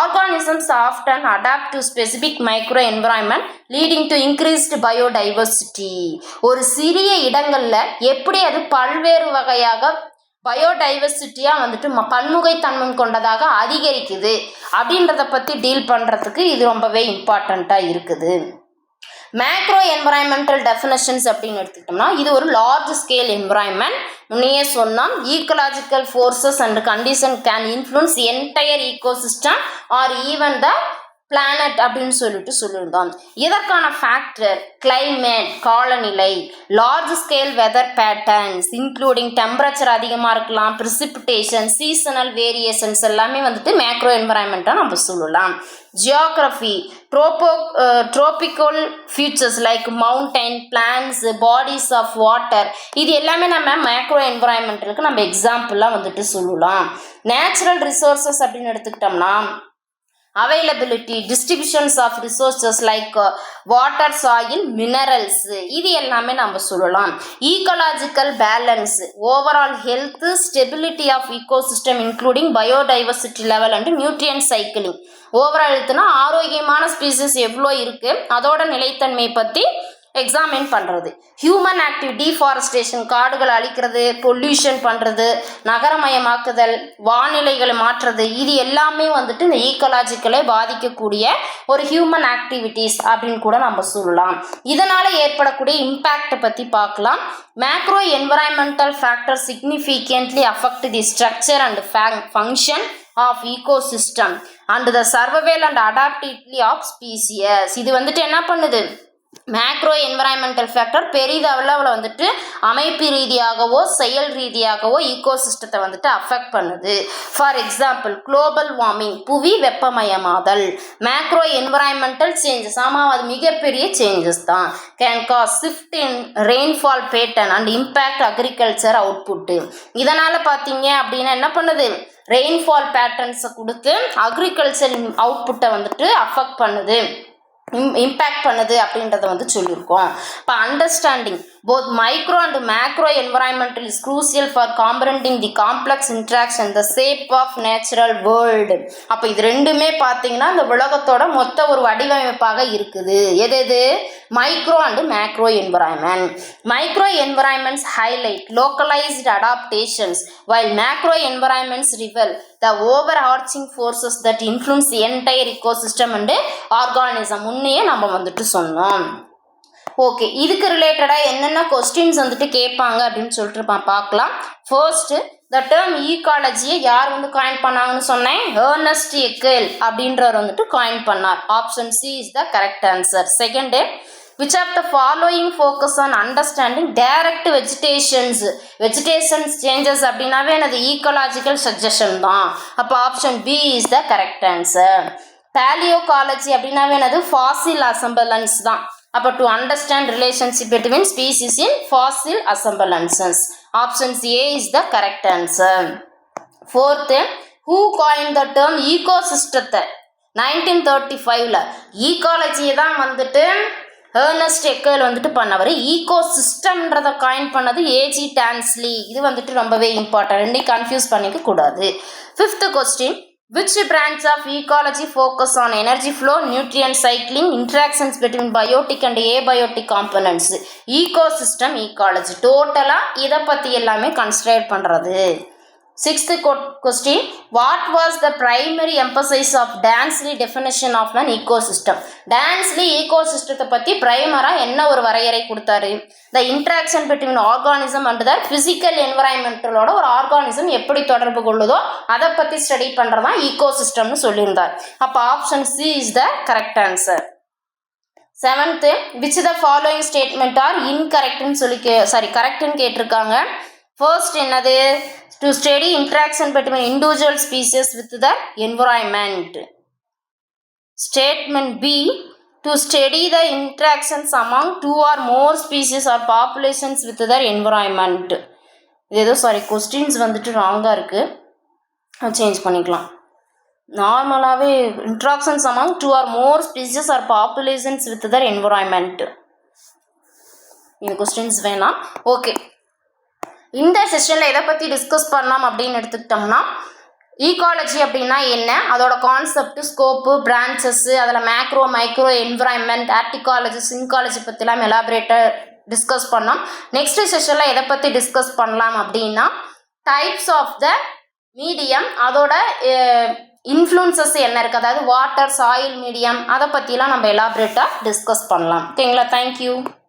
Organisms often adapt to specific micro environment leading to increased biodiversity. ஒரு சிறிய இடங்களில் எப்படி அது பல்வேறு வகையாக பயோடைவர்சிட்டியாக வந்துட்டு பன்முகைத்தன்மை கொண்டதாக அதிகரிக்குது அப்படின்றத பற்றி டீல் பண்ணுறதுக்கு இது ரொம்பவே இம்பார்ட்டண்ட்டாக இருக்குது. மேக்ரோ என்வரான்மெண்டல் டெஃபினேஷன்ஸ் அப்படின்னு எடுத்துக்கிட்டோம்னா இது ஒரு லார்ஜ் ஸ்கேல் என்வரான்மெண்ட். முன்னையே சொன்னால் ecological forces and condition can influence entire ecosystem or even the planet அப்படின்னு சொல்லியிருந்தோம். இதற்கான ஃபேக்டர் கிளைமேட், காலநிலை, large scale weather patterns including temperature அதிகமாக இருக்கலாம், பிரிசிபிடேஷன், சீசனல் வேரியேஷன்ஸ் எல்லாமே வந்துட்டு மேக்ரோ என்வரான்மெண்ட்டாக நம்ம சொல்லலாம். Geography, tropical features like mountain, plains, bodies of water, இது எல்லாமே நம்ம மேக்ரோ என்வரான்மெண்ட்டுக்கு நம்ம எக்ஸாம்பிளாக வந்துட்டு சொல்லலாம். நேச்சுரல் ரிசோர்ஸஸ் அப்படின்னு எடுத்துக்கிட்டோம்னா availability, distributions of resources like water, soil, minerals, இது எல்லாமே நம்ம சொல்லலாம். Ecological balance, overall health, stability of ecosystem including biodiversity level and nutrient cycling. Overall ஹெல்த்னா ஆரோக்கியமான ஸ்பீசிஸ் எவ்வளோ இருக்குது அதோட நிலைத்தன்மையை பற்றி எக்ஸாமின் பண்ணுறது. ஹியூமன் ஆக்டிவ், டீஃபாரஸ்டேஷன், காடுகளை அழிக்கிறது, பொல்யூஷன் பண்ணுறது, நகரமயமாக்குதல், வானிலைகளை மாற்றுறது, இது எல்லாமே வந்துட்டு இந்த ஈக்கலாஜிக்கலை பாதிக்கக்கூடிய ஒரு ஹியூமன் ஆக்டிவிட்டீஸ் அப்படின்னு கூட நம்ம சொல்லலாம். இதனால் ஏற்படக்கூடிய இம்பேக்டை பற்றி பார்க்கலாம். Macro environmental factor significantly affect the structure and function of ecosystem and the survival and adaptivity of species. இது வந்துட்டு என்ன பண்ணுது? மேக்ரோ என்வரான்மெண்டல் ஃபேக்டர் பெரிதளவில் வந்துட்டு அமைப்பு ரீதியாகவோ செயல் ரீதியாகவோ ஈகோசிஸ்டத்தை வந்துட்டு அஃபெக்ட் பண்ணுது. ஃபார் எக்ஸாம்பிள் குளோபல் வார்மிங், புவி வெப்பமயமாதல். மேக்ரோ என்வரான்மெண்டல் சேஞ்சஸ், ஆமாம் அது மிகப்பெரிய சேஞ்சஸ் தான். Can cause shift in rainfall pattern and impact agriculture output. இதனால் பார்த்தீங்க அப்படின்னா என்ன பண்ணுது? ரெயின்ஃபால் பேட்டர்ன்ஸை கொடுத்து அக்ரிகல்ச்சர் அவுட்புட்டை வந்துட்டு அஃபெக்ட் பண்ணுது, இம்பேக்ட் பண்ணுது அப்படின்றத வந்து சொல்லியிருக்கோம். இப்போ understanding both micro and macro environmental is crucial for comprehending the complex interaction the shape of natural world. அப்போ இது ரெண்டுமே பார்த்தீங்கன்னா இந்த உலகத்தோட மொத்த ஒரு வடிவமைப்பாக இருக்குது. எது? Micro and macro environment. Micro என்வரான்மெண்ட்ஸ் highlight localized adaptations while macro environments reveal the overarching forces that influence the entire ecosystem and organism. முன்னையே நம்ம வந்துட்டு சொன்னோம். ஓகே, இதுக்கு ரிலேட்டடாக என்னென்ன கொஸ்டின்ஸ் வந்துட்டு கேட்பாங்க அப்படின்னு சொல்லிட்டு பார்க்கலாம். ஃபர்ஸ்ட், த டேர்ம் ஈகாலஜியை யார் வந்து காயின் பண்ணாங்கன்னு சொன்னேன்? ஏர்னஸ்ட் எக்கல் அப்படின்றவர் வந்துட்டு காயின் பண்ணார். Option C is the correct answer. Second, which of the following focus on understanding direct vegetations changes அப்படின்னாவே எனது ஈகாலஜிக்கல் சஜஷன் தான். அப்போ option B is the correct answer. Paleoecology அப்படின்னாவே எனது ஃபாசில் அசம்பிளன்ஸ் தான். அப்போ to understand relationship between species in fossil assemblages. Option A is the correct answer. Fourth, who coin the term ஈகோசிஸ்டத்தை? 1935ல் ஈகாலஜியை தான் வந்துட்டு ஏர்னஸ்ட் எக்கல் வந்துட்டு பண்ணவர். ஈகோசிஸ்டம்ன்றதை காயின் பண்ணது ஏஜி டான்ஸ்லி. இது வந்துட்டு ரொம்பவே இம்பார்ட்டன்ட், ரெண்டையும் கன்ஃபியூஸ் பண்ணிக்க கூடாது. Fifth question, which branch of ecology focus on energy flow, nutrient cycling, interactions between biotic and abiotic components? ecosystem ecology டோட்டலாக இதை பற்றி எல்லாமே கன்சிடர் பண்ணுறது. Sixth question, what was the primary emphasis of Dansley definition of an ecosystem? Dansley ecosystem பத்தி பிரைமரா என்ன ஒரு வரையறை கொடுத்தாரு? The interaction between organism and the physical environmentalோட ஒரு ஆர்கானிசம் எப்படி தொடர்பு கொள்ளுதோ அதை பத்தி ஸ்டடி பண்றதா ecosystemனு சொல்லியிருந்தார். அப்ப option C is the correct answer. Seventh, which the following statement are incorrect ன்னு சொல்லி correctன்னு கேட்டிருக்காங்க. First என்னது? To study interaction between individual species with the environment. Statement B, to study the interactions among two or more species or populations with their environment. இது questions வந்துட்டு ராங்கா இருக்கு, change பண்ணிக்கலாம். நார்மலாகவே interactions among two or more species or populations with their environment. இந்த questions வேணாம். Okay, இந்த செஷனில் எதை பற்றி டிஸ்கஸ் பண்ணலாம் அப்படின்னு எடுத்துக்கிட்டோம்னா, ஈகாலஜி அப்படின்னா என்ன, அதோட கான்செப்ட், ஸ்கோப்பு, பிரான்ச்சஸ்ஸு, அதில் மேக்ரோ மைக்ரோ என்விரான்மெண்ட், ஆர்டிகாலஜி, சிங்காலஜி பற்றிலாம் எலாபரேட்டாக டிஸ்கஸ் பண்ணோம். நெக்ஸ்ட் செஷனில் எதை பற்றி டிஸ்கஸ் பண்ணலாம் அப்படின்னா, டைப்ஸ் ஆஃப் த மீடியம், அதோட இன்ஃப்ளூன்சஸ் என்ன இருக்குது, அதாவது வாட்டர், சாயில் மீடியம், அதை பற்றிலாம் நம்ம எலாபரேட்டாக டிஸ்கஸ் பண்ணலாம். ஓகேங்களா? தேங்க்யூ.